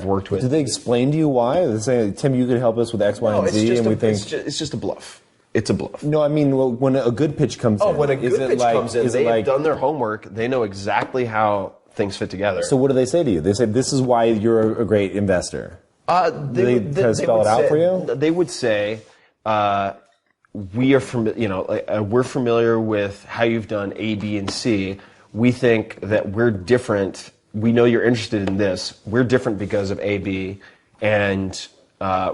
worked with. Do they explain to you why? They say, Tim, you could help us with X, Y, and Z, and we think it's just a bluff. It's a bluff. No, I mean, when a good pitch comes in. Oh, when a good pitch comes in, they've done their homework. They know exactly how things fit together. So what do they say to you? They say, this is why you're a great investor. They spell it out for you? They would say, we're familiar with how you've done A, B, and C. We think that we're different. We know you're interested in this. We're different because of A, B, and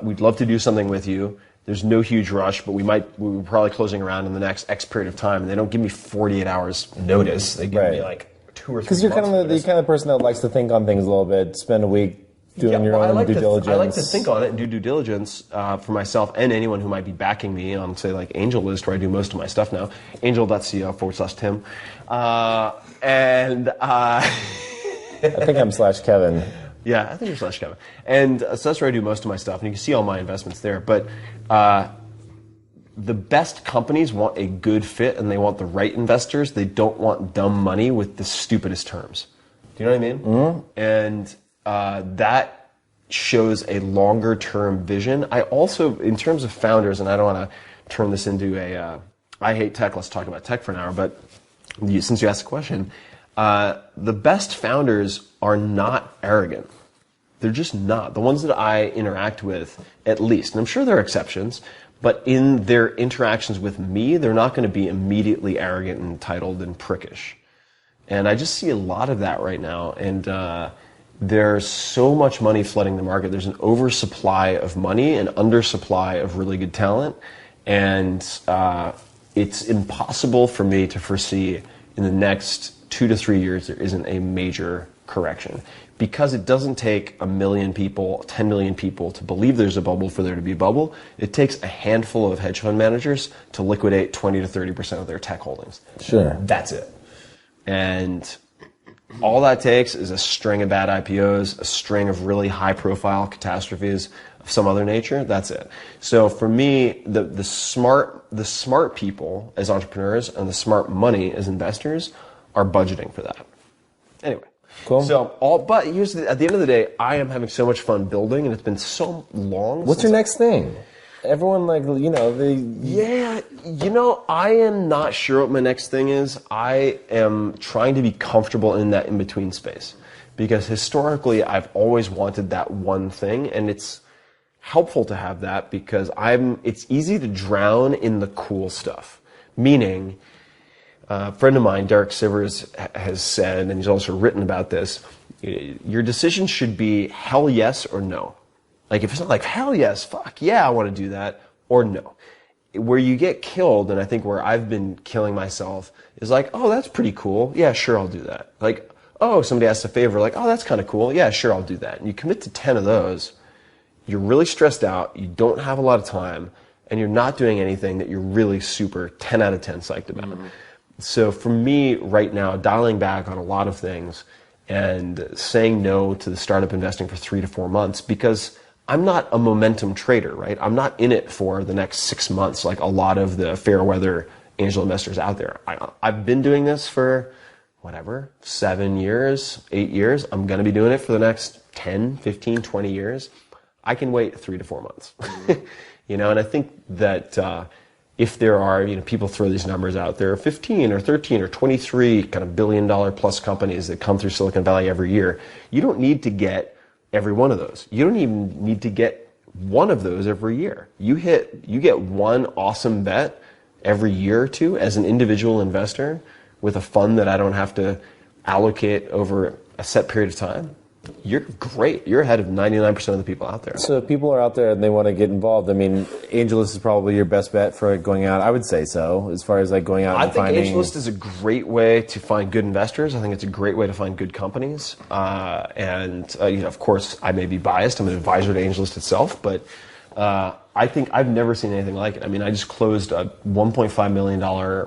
we'd love to do something with you. There's no huge rush, but we're probably closing around in the next X period of time, and they don't give me 48 hours notice. They give me like 2 or 3 Because you're kind of the kind of person that likes to think on things a little bit, spend a week doing your own due diligence. I like to think on it and do due diligence for myself and anyone who might be backing me on, say, like AngelList, where I do most of my stuff now. Angel.co/Tim. I think I'm /Kevin. Yeah, I think you're /Kevin. And so that's where I do most of my stuff, and you can see all my investments there. But the best companies want a good fit, and they want the right investors. They don't want dumb money with the stupidest terms. Do you know what I mean? Mm-hmm. And that shows a longer term vision. I also, in terms of founders, and I don't want to turn this into I hate tech, let's talk about tech for an hour, but since you asked the question, the best founders are not arrogant. They're just not. The ones that I interact with, at least, and I'm sure there are exceptions, but in their interactions with me, they're not going to be immediately arrogant and entitled and prickish. And I just see a lot of that right now, and there's so much money flooding the market. There's an oversupply of money and undersupply of really good talent. And it's impossible for me to foresee in the next 2 to 3 years there isn't a major correction. Because it doesn't take 1 million people, 10 million people to believe there's a bubble for there to be a bubble. It takes a handful of hedge fund managers to liquidate 20 to 30% of their tech holdings. Sure. That's it. And all that takes is a string of bad IPOs, a string of really high-profile catastrophes of some other nature. That's it. So for me, the smart people as entrepreneurs and the smart money as investors are budgeting for that. Anyway. Cool. But here's at the end of the day, I am having so much fun building, and it's been so long. What's your next thing? Everyone I am not sure what my next thing is. I am trying to be comfortable in that in-between space. Because historically, I've always wanted that one thing, and it's helpful to have that because it's easy to drown in the cool stuff. Meaning, a friend of mine, Derek Sivers, has said, and he's also written about this, your decision should be hell yes or no. Like, if it's not like, hell yes, fuck, yeah, I want to do that, or no. Where you get killed, and I think where I've been killing myself, is like, oh, that's pretty cool. Yeah, sure, I'll do that. Like, oh, somebody asks a favor, like, oh, that's kind of cool. Yeah, sure, I'll do that. And you commit to 10 of those, you're really stressed out, you don't have a lot of time, and you're not doing anything that you're really super 10 out of 10 psyched about. Mm-hmm. So for me, right now, dialing back on a lot of things and saying no to the startup investing for 3 to 4 months, because I'm not a momentum trader, right? I'm not in it for the next 6 months like a lot of the fair weather angel investors out there. I've been doing this for, 7 years, 8 years. I'm going to be doing it for the next 10, 15, 20 years. I can wait 3 to 4 months. And I think that if there are, people throw these numbers out there, 15 or 13 or 23 kind of $1 billion plus companies that come through Silicon Valley every year, you don't need to get every one of those. You don't even need to get one of those every year. You get one awesome bet every year or two as an individual investor with a fund that I don't have to allocate over a set period of time. You're great. You're ahead of 99% of the people out there. So if people are out there and they want to get involved, I mean, AngelList is probably your best bet for going out. I would say so, as far as like going out and finding... I think AngelList is a great way to find good investors. I think it's a great way to find good companies. Of course, I may be biased. I'm an advisor to AngelList itself, but I think I've never seen anything like it. I mean, I just closed a $1.5 million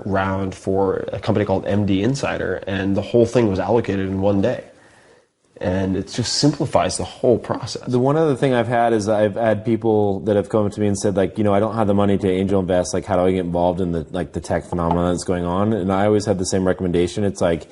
round for a company called MD Insider, and the whole thing was allocated in one day. And it just simplifies the whole process. The one other thing I've had is I've had people that have come to me and said, like, I don't have the money to angel invest. Like, how do I get involved in the tech phenomenon that's going on? And I always had the same recommendation. It's like,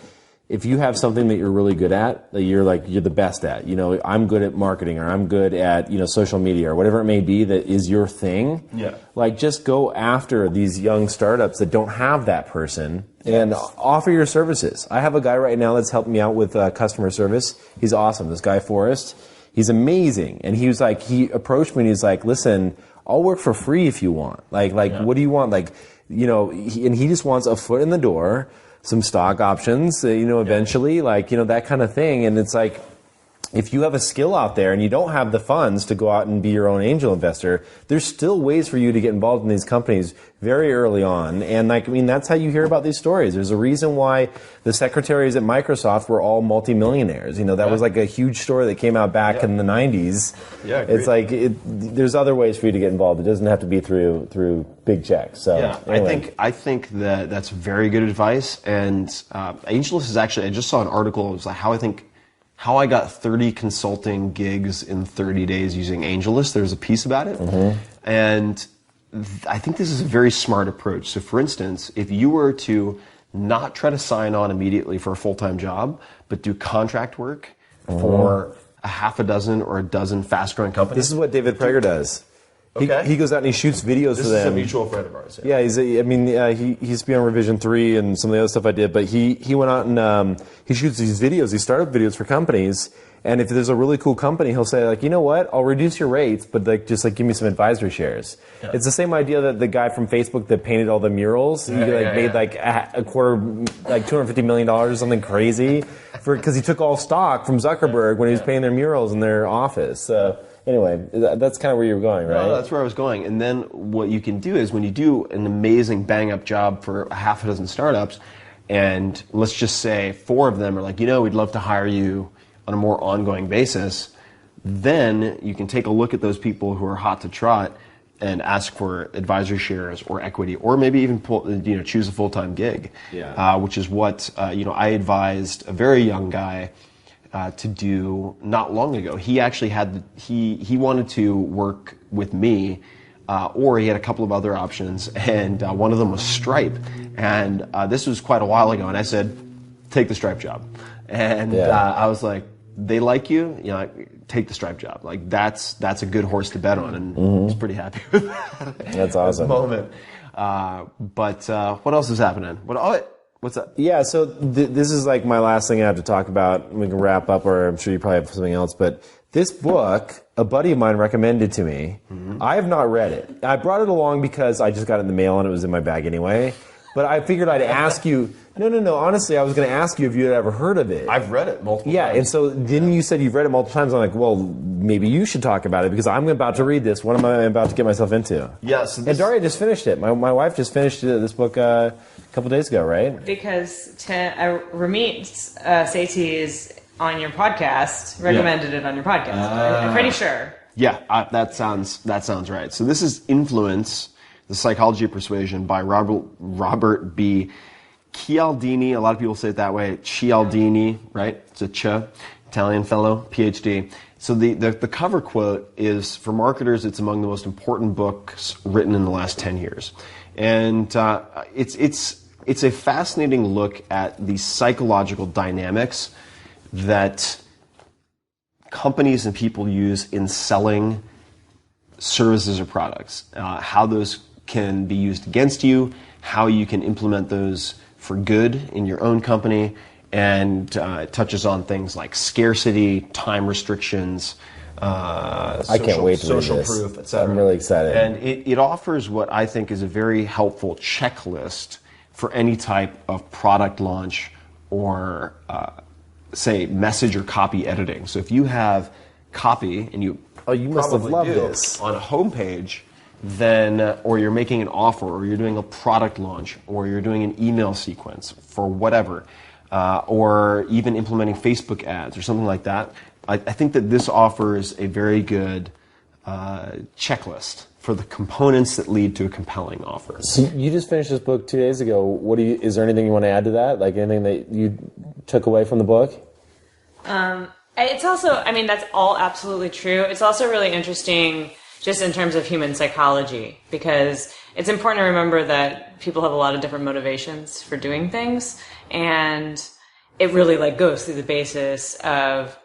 if you have something that you're really good at, that you're the best at, I'm good at marketing, or I'm good at, social media, or whatever it may be that is your thing. Yeah. Like, just go after these young startups that don't have that person and offer your services. I have a guy right now that's helping me out with customer service. He's awesome. This guy, Forrest, he's amazing. And he approached me and he's like, listen, I'll work for free if you want. What do you want? And he just wants a foot in the door, some stock options, eventually, that kind of thing. And it's like, if you have a skill out there and you don't have the funds to go out and be your own angel investor, there's still ways for you to get involved in these companies very early on. And that's how you hear about these stories. There's a reason why the secretaries at Microsoft were all multimillionaires. That was like a huge story that came out back in the 90s. Yeah, agreed. It's like there's other ways for you to get involved. It doesn't have to be through big checks. So anyway. I think that's very good advice. And AngelList is actually, I just saw an article. It was like how I got 30 consulting gigs in 30 days using AngelList. There's a piece about it. And I think this is a very smart approach. So for instance, if you were to not try to sign on immediately for a full-time job, but do contract work for a half a dozen or a dozen fast-growing companies. This is what David Prager does. Okay. He goes out and he shoots videos for them. This is a mutual friend of ours. Yeah, he used to be on Revision 3 and some of the other stuff I did, but he went out and he shoots these videos, these startup videos for companies, and if there's a really cool company, he'll say, like, you know what, I'll reduce your rates, but just give me some advisory shares. Yeah. It's the same idea that the guy from Facebook that painted all the murals, he made like a quarter, like $250 million or something crazy, because he took all stock from Zuckerberg when he was painting their murals in their office. So anyway, that's kind of where you were going, right? No, that's where I was going. And then what you can do is when you do an amazing bang-up job for a half a dozen startups, and let's just say 4 of them are like, we'd love to hire you on a more ongoing basis, then you can take a look at those people who are hot to trot and ask for advisory shares or equity, or maybe even choose a full-time gig, which is what I advised a very young guy to do not long ago. He actually he wanted to work with me, or he had a couple of other options, and one of them was Stripe. And this was quite a while ago, and I said, take the Stripe job. And I was like, they like you, take the Stripe job. Like that's a good horse to bet on, and I was pretty happy with that. That's awesome. At the moment. But what else is happening? What's up? Yeah, so this is like my last thing I have to talk about. We can wrap up, or I'm sure you probably have something else. But this book, a buddy of mine recommended to me. I have not read it. I brought it along because I just got it in the mail and it was in my bag anyway. But I figured I'd ask you. No. Honestly, I was going to ask you if you had ever heard of it. I've read it multiple times. Yeah, and so then you said you've read it multiple times. I'm like, well, maybe you should talk about it because I'm about to read this. What am I about to get myself into? Yeah. So and Daria just finished it. My wife just finished this book a couple days ago, right? Because Ramit Sethi is on your podcast, recommended it on your podcast. I'm pretty sure. Yeah, that sounds right. So this is Influence, The Psychology of Persuasion by Robert B. Cialdini. A lot of people say it that way. Cialdini, right? It's a Italian fellow, PhD. So the cover quote is, for marketers, it's among the most important books written in the last 10 years. And it's a fascinating look at the psychological dynamics that companies and people use in selling services or products, how those can be used against you, how you can implement those for good in your own company, and it touches on things like scarcity, time restrictions, I can't wait to read social this. proof, etc. I'm really excited. And it offers what I think is a very helpful checklist for any type of product launch or, say, message or copy editing. So if you have copy, and you must have loved this on a homepage, then, or you're making an offer, or you're doing a product launch, or you're doing an email sequence for whatever, or even implementing Facebook ads or something like that, I think that this offers a very good checklist for the components that lead to a compelling offer. So you just finished this book 2 days ago. Is there anything you want to add to that? Like anything that you took away from the book? It's also, that's all absolutely true. It's also really interesting just in terms of human psychology, because it's important to remember that people have a lot of different motivations for doing things, and it really goes through the basis of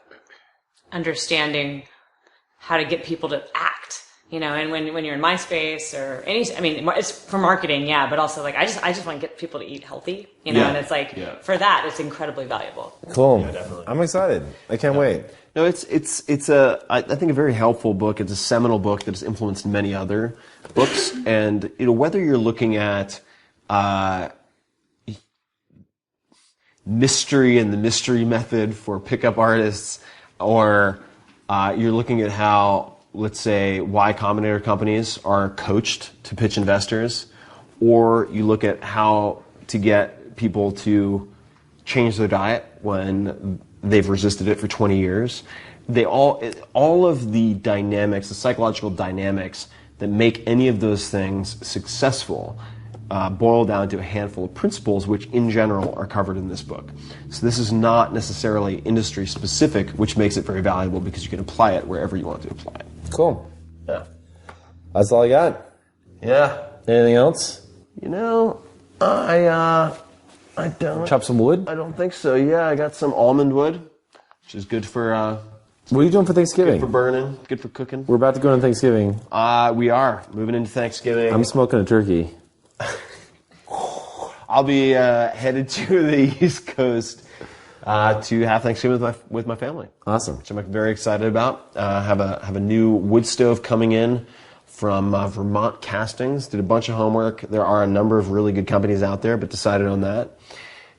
understanding how to get people to act, and when you're in MySpace or it's for marketing, yeah, but also I just want to get people to eat healthy, and it's for that, it's incredibly valuable. Cool. Yeah, definitely. I'm excited. I can't wait. No, it's I think a very helpful book. It's a seminal book that has influenced many other books, and whether you're looking at mystery and the mystery method for pickup artists, or you're looking at how, let's say, Y Combinator companies are coached to pitch investors, or you look at how to get people to change their diet when they've resisted it for 20 years. All of the dynamics, the psychological dynamics that make any of those things successful boil down to a handful of principles, which in general are covered in this book. So this is not necessarily industry specific, which makes it very valuable because you can apply it wherever you want to apply it. Cool. Yeah. That's all I got. Yeah. Anything else? You know, I don't. Chop some wood? I don't think so. Yeah, I got some almond wood, which is good for. What are you doing for Thanksgiving? Good for burning. Good for cooking. We're about to go on Thanksgiving. We are moving into Thanksgiving. I'm smoking a turkey. I'll be headed to the East Coast to have Thanksgiving with my family. Awesome. Which I'm very excited about. Have a new wood stove coming in from Vermont Castings. Did a bunch of homework. There are a number of really good companies out there, but decided on that.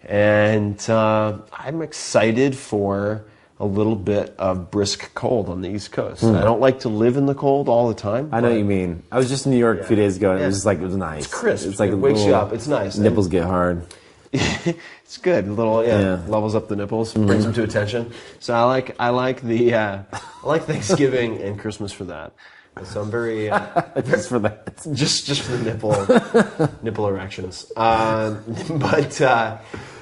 And I'm excited for a little bit of brisk cold on the East Coast. I don't like to live in the cold all the time. I know what you mean. I was just in New York a few days ago, and it was just like, it was nice. It's crisp. It's like it wakes you up. It's nice. Nipples get hard. It's good. Levels up the nipples, brings them to attention. So I like Thanksgiving and Christmas for that. So I'm very just for that. Just for the nipple erections.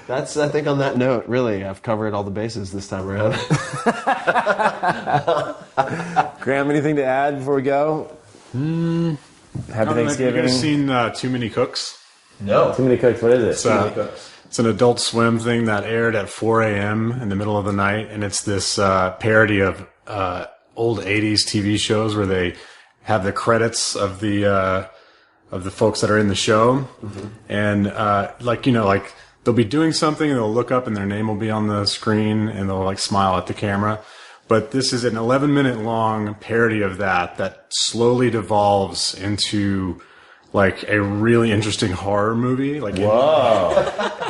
That's, I think, on that note, really, I've covered all the bases this time around. Graham, anything to add before we go? Happy Thanksgiving. You guys seen Too Many Cooks? No. Too Many Cooks, what is it? It's an Adult Swim thing that aired at 4 a.m. in the middle of the night, and it's this parody of old 80s TV shows where they have the credits of the folks that are in the show, and they'll be doing something and they'll look up and their name will be on the screen and they'll like smile at the camera. But this is an 11-minute long parody of that slowly devolves into like a really interesting horror movie. Whoa.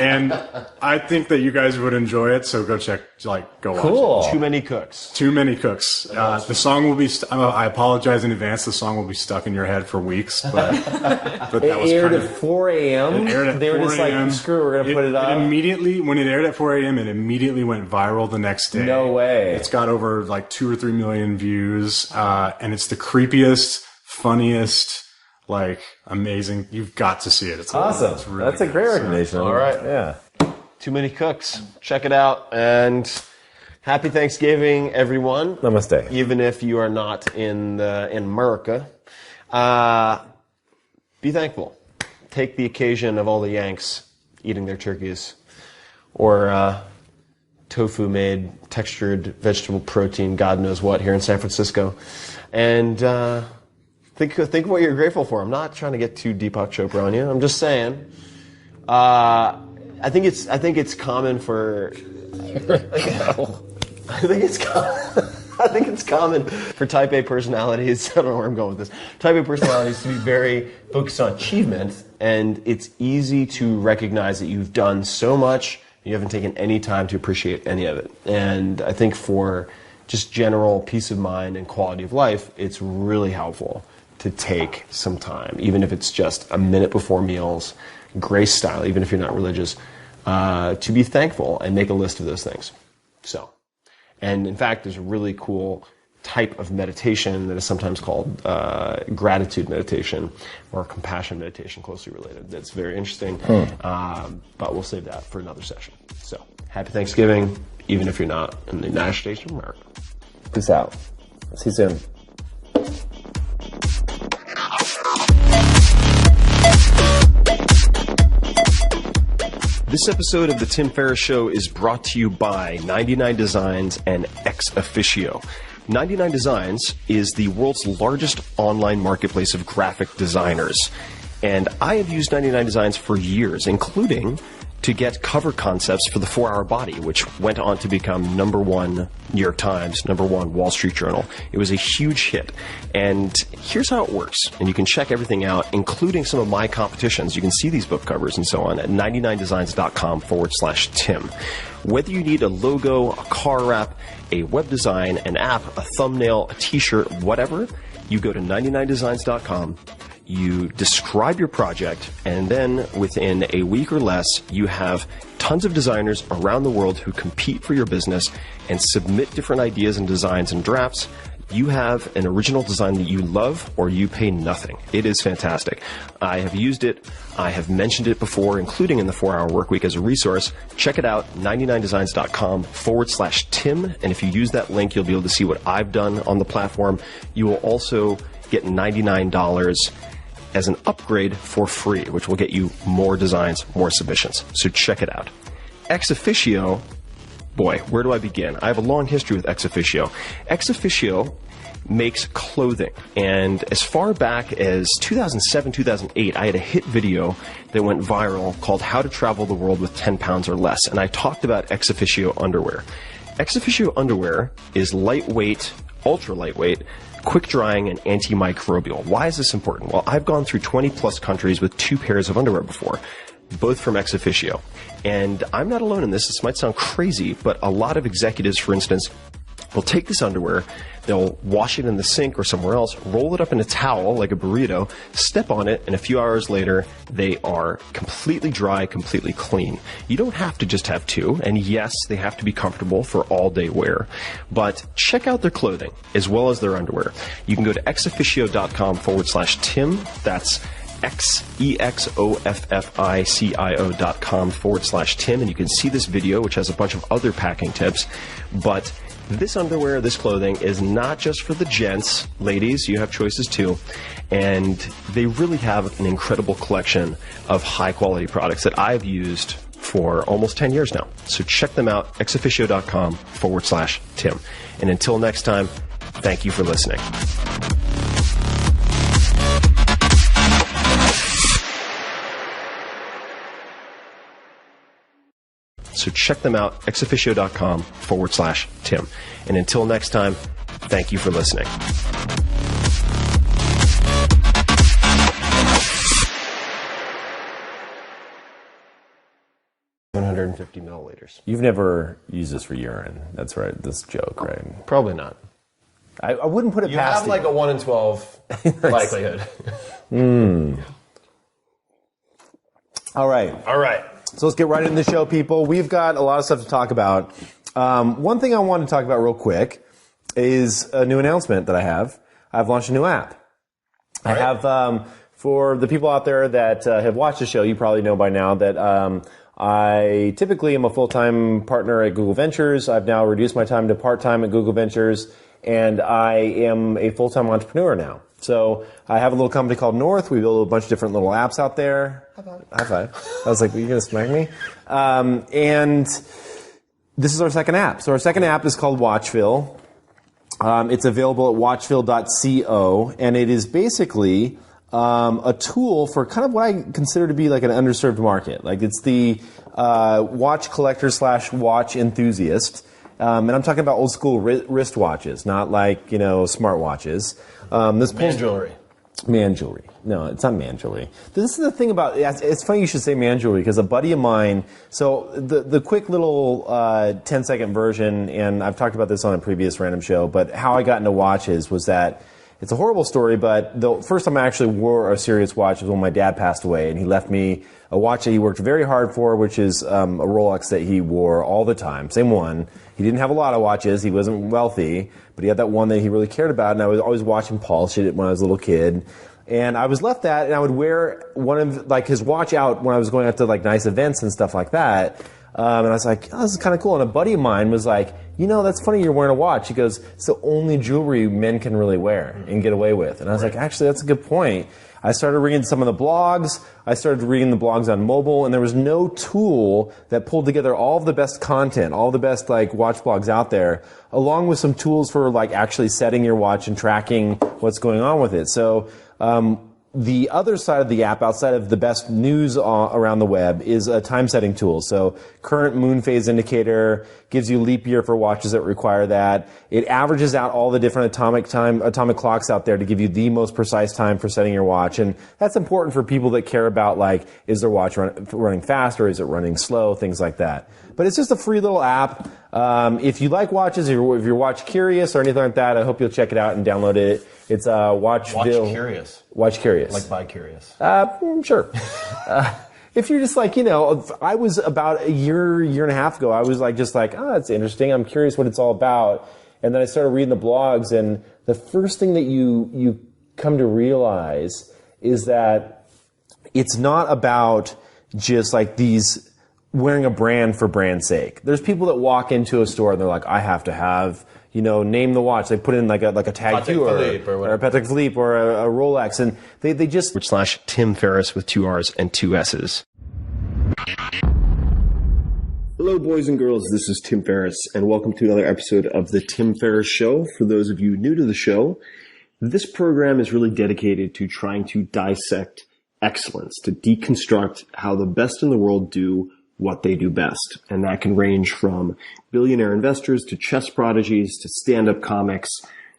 And I think that you guys would enjoy it, so go watch it. Too Many Cooks. Too Many Cooks. The song will be, I apologize in advance, the song will be stuck in your head for weeks, but that was aired at 4 a.m.? It aired at 4 a.m. They were just like, screw it, we're going to put it up? When it aired at 4 a.m., it immediately went viral the next day. No way. It's got over like 2 or 3 million views, and it's the creepiest, funniest, like amazing. You've got to see it. It's awesome. It's really That's a great recommendation. All right. Yeah. Too Many Cooks. Check it out. And happy Thanksgiving, everyone. Namaste. Even if you are not in America, be thankful. Take the occasion of all the Yanks eating their turkeys, or tofu-made textured vegetable protein, God knows what, here in San Francisco, and. Think of what you're grateful for. I'm not trying to get too Deepak Chopra on you. I'm just saying. I think it's common for. I think it's common for Type A personalities. I don't know where I'm going with this. Type A personalities to be very focused on achievement, and it's easy to recognize that you've done so much, you haven't taken any time to appreciate any of it. And I think for just general peace of mind and quality of life, it's really helpful to take some time, even if it's just a minute before meals, grace style, even if you're not religious, to be thankful and make a list of those things. So, and in fact, there's a really cool type of meditation that is sometimes called gratitude meditation or compassion meditation, closely related. That's very interesting, but we'll save that for another session. So, happy Thanksgiving, even if you're not in the United States of America. Peace out. See you soon. This episode of The Tim Ferriss Show is brought to you by 99 Designs and Ex Officio. 99 Designs is the world's largest online marketplace of graphic designers. And I have used 99 Designs for years, including to get cover concepts for the 4 Hour Body, which went on to become #1 New York Times, #1 Wall Street Journal. It was a huge hit. And here's how it works. And you can check everything out, including some of my competitions. You can see these book covers and so on at 99designs.com/Tim. Whether you need a logo, a car wrap, a web design, an app, a thumbnail, a t-shirt, whatever, you go to 99designs.com. You describe your project, and then within a week or less, you have tons of designers around the world who compete for your business and submit different ideas and designs and drafts. You have an original design that you love, or you pay nothing. It is fantastic. I have used it. I have mentioned it before, including in the 4-Hour Workweek as a resource. Check it out, 99designs.com/Tim. And if you use that link, you'll be able to see what I've done on the platform. You will also get $99 as an upgrade for free, which will get you more designs, more submissions. So check it out. Ex Officio, boy, where do I begin? I have a long history with Ex Officio. Ex Officio makes clothing, and as far back as 2007, 2008, I had a hit video that went viral called How to Travel the World with 10 Pounds or Less, and I talked about Ex Officio underwear. Ex Officio underwear is lightweight, ultra lightweight, quick drying, and antimicrobial. Why is this important? Well, I've gone through 20 plus countries with 2 pairs of underwear before, both from Ex Officio. And I'm not alone in this. This might sound crazy, but a lot of executives, for instance, will take this underwear, they'll wash it in the sink or somewhere else, roll it up in a towel like a burrito, step on it, and a few hours later, they are completely dry, completely clean. You don't have to just have 2, and yes, they have to be comfortable for all-day wear. But check out their clothing as well as their underwear. You can go to exofficio.com/Tim. That's exofficio.com/Tim, and you can see this video, which has a bunch of other packing tips. But this underwear, this clothing, is not just for the gents. Ladies, you have choices too. And they really have an incredible collection of high-quality products that I've used for almost 10 years now. So check them out, exofficio.com/Tim. And until next time, thank you for listening. So check them out, exofficio.com/Tim. And until next time, thank you for listening. $150 milliliters. You've never used this for urine. That's right. This joke, right? Probably not. I wouldn't put it You past have like a 1 in 12 likelihood. All right. All right. So let's get right into the show, people. We've got a lot of stuff to talk about. One thing I wanted to talk about real quick is a new announcement that I have. I've launched a new app. I have, for the people out there that have watched the show, you probably know by now that I typically am a full-time partner at Google Ventures. I've now reduced my time to part-time at Google Ventures, and I am a full-time entrepreneur now. So I have a little company called North. We build a bunch of different little apps out there. High five. I was like, are you going to smack me? And this is our second app. So our second app is called Watchville. It's available at watchville.co, and it is basically a tool for kind of what I consider to be like an underserved market. Like it's the watch collector / watch enthusiast. And I'm talking about old school wristwatches, not like, smart watches. Man jewelry. Man jewelry. No, it's not man jewelry. This is the thing about, it's funny you should say man jewelry, because a buddy of mine, so the quick little 10-second version, and I've talked about this on a previous random show, but how I got into watches was that, it's a horrible story, but the first time I actually wore a serious watch was when my dad passed away, and he left me a watch that he worked very hard for, which is a Rolex that he wore all the time, same one. He didn't have a lot of watches, he wasn't wealthy, but he had that one that he really cared about, and I was always watching polish it when I was a little kid. And I was left that, and I would wear one of his watch out when I was going out to nice events and stuff like that. And I was like, oh, this is kind of cool. And a buddy of mine was like, that's funny you're wearing a watch. He goes, it's the only jewelry men can really wear and get away with. And I was like, actually, that's a good point. I started reading some of the blogs. I started reading the blogs on mobile, and there was no tool that pulled together all of the best content, all the best watch blogs out there, along with some tools for actually setting your watch and tracking what's going on with it. So the other side of the app, outside of the best news around the web, is a time setting tool. So current moon phase indicator gives you leap year for watches that require that. It averages out all the different atomic clocks out there to give you the most precise time for setting your watch. And that's important for people that care about, like, is their watch running fast or is it running slow, things like that. But it's just a free little app. If you like watches, if you're watch curious or anything like that, I hope you'll check it out and download it. It's Watch Curious. Watch Curious. Like Buy Curious. Sure. If you're just like, I was about a year and a half ago, I was like, it's interesting. I'm curious what it's all about. And then I started reading the blogs, and the first thing that you come to realize is that it's not about just like these wearing a brand for brand's sake. There's people that walk into a store and they're like, I have to have, name the watch. They put in like a Tag Patek 2 or a Patek Philippe or a Rolex, and they just /Tim Ferriss with 2 R's and 2 S's. Hello, boys and girls. This is Tim Ferriss, and welcome to another episode of the Tim Ferriss Show. For those of you new to the show, this program is really dedicated to trying to dissect excellence, to deconstruct how the best in the world do what they do best. And that can range from billionaire investors to chess prodigies to stand-up comics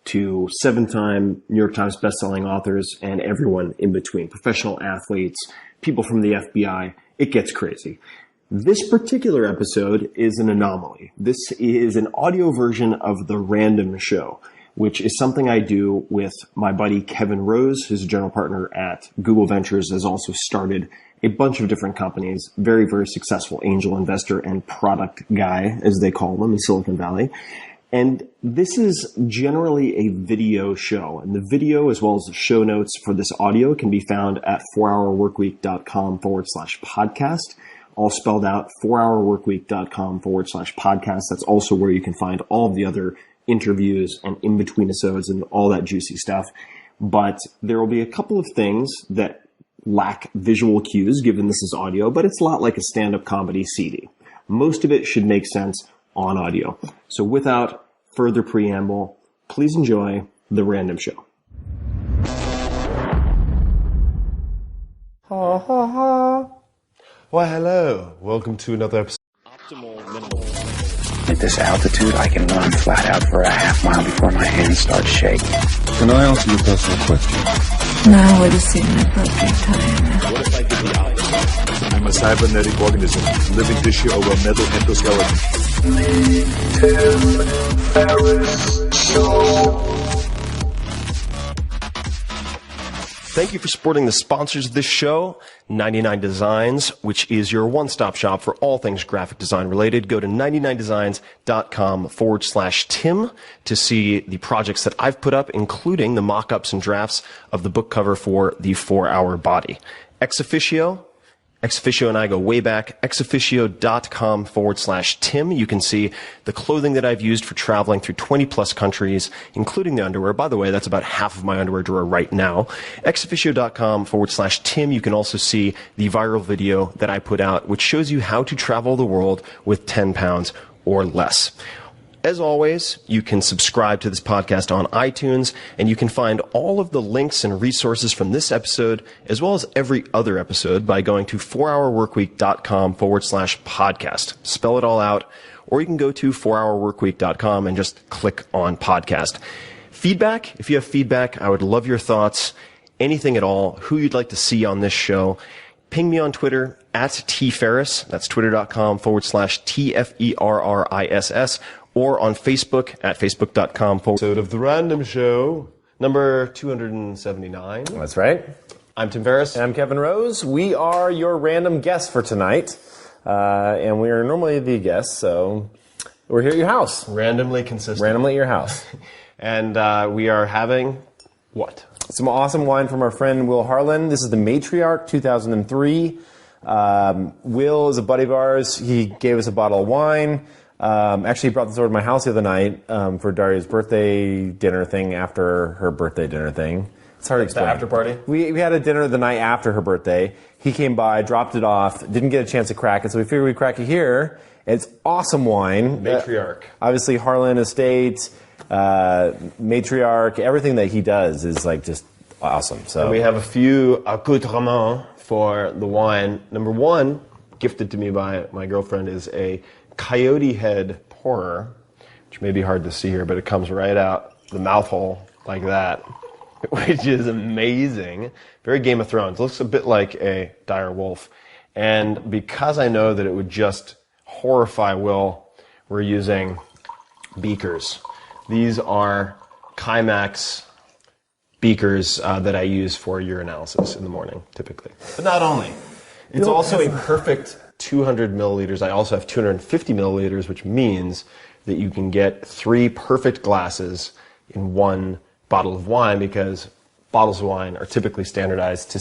to 7-time New York Times bestselling authors and everyone in between, professional athletes, people from the FBI. It gets crazy. This particular episode is an anomaly. This is an audio version of The Random Show, which is something I do with my buddy Kevin Rose, who's a general partner at Google Ventures, has also started a bunch of different companies, very, very successful angel investor and product guy, as they call them in Silicon Valley. And this is generally a video show. And the video, as well as the show notes for this audio, can be found at 4hourworkweek.com/podcast, all spelled out, 4hourworkweek.com/podcast. That's also where you can find all of the other interviews and in-between episodes and all that juicy stuff. But there will be a couple of things that lack visual cues, given this is audio, but it's a lot like a stand-up comedy CD. Most of it should make sense on audio. So without further preamble, please enjoy The Random Show. ha ha ha. Well, hello. Welcome to another episode. At this altitude, I can run flat out for a half mile before my hands start shaking. Can I answer your personal question? Now would seem an appropriate time. What if I did the opposite? I'm a cybernetic organism, living tissue over a metal endoskeleton. Thank you for supporting the sponsors of this show, 99 Designs, which is your one-stop shop for all things graphic design related. Go to 99designs.com/Tim to see the projects that I've put up, including the mock-ups and drafts of the book cover for the 4-Hour Body. Ex Officio and I go way back. exofficio.com/Tim. You can see the clothing that I've used for traveling through 20 plus countries, including the underwear. By the way, that's about half of my underwear drawer right now. exofficio.com/Tim. You can also see the viral video that I put out, which shows you how to travel the world with 10 pounds or less. As always, you can subscribe to this podcast on iTunes, and you can find all of the links and resources from this episode, as well as every other episode, by going to 4hourworkweek.com/podcast. Spell it all out, or you can go to 4hourworkweek.com and just click on podcast. Feedback, if you have feedback, I would love your thoughts, anything at all, who you'd like to see on this show. Ping me on Twitter at tferriss, that's twitter.com/TFERRISS, or on Facebook at facebook.com/ episode of The Random Show, number 279. That's right. I'm Tim Ferriss. And I'm Kevin Rose. We are your random guests for tonight. And we are normally the guests, so we're here at your house. Randomly consistent. Randomly at your house. And we are having what? Some awesome wine from our friend Will Harlan. This is the Matriarch 2003. Will is a buddy of ours. He gave us a bottle of wine. Actually, he brought this over to my house the other night for Daria's birthday dinner thing after her birthday dinner thing. It's hard to explain. The after party? We had a dinner the night after her birthday. He came by, dropped it off, didn't get a chance to crack it, so we figured we'd crack it here. It's awesome wine. Matriarch. Obviously, Harlan Estate, Matriarch, everything that he does is like just Awesome. So And we have a few accoutrements for the wine. Number one, gifted to me by my girlfriend, is a coyote head pourer, which may be hard to see here, but it comes right out the mouth hole like that, which is amazing. Very Game of Thrones. Looks a bit like a dire wolf. And because I know that it would just horrify Will, we're using beakers. These are Chimax beakers that I use for urinalysis in the morning, typically. But not only. It's also a perfect 200 milliliters. I also have 250 milliliters, which means that you can get 3 perfect glasses in one bottle of wine, because bottles of wine are typically standardized to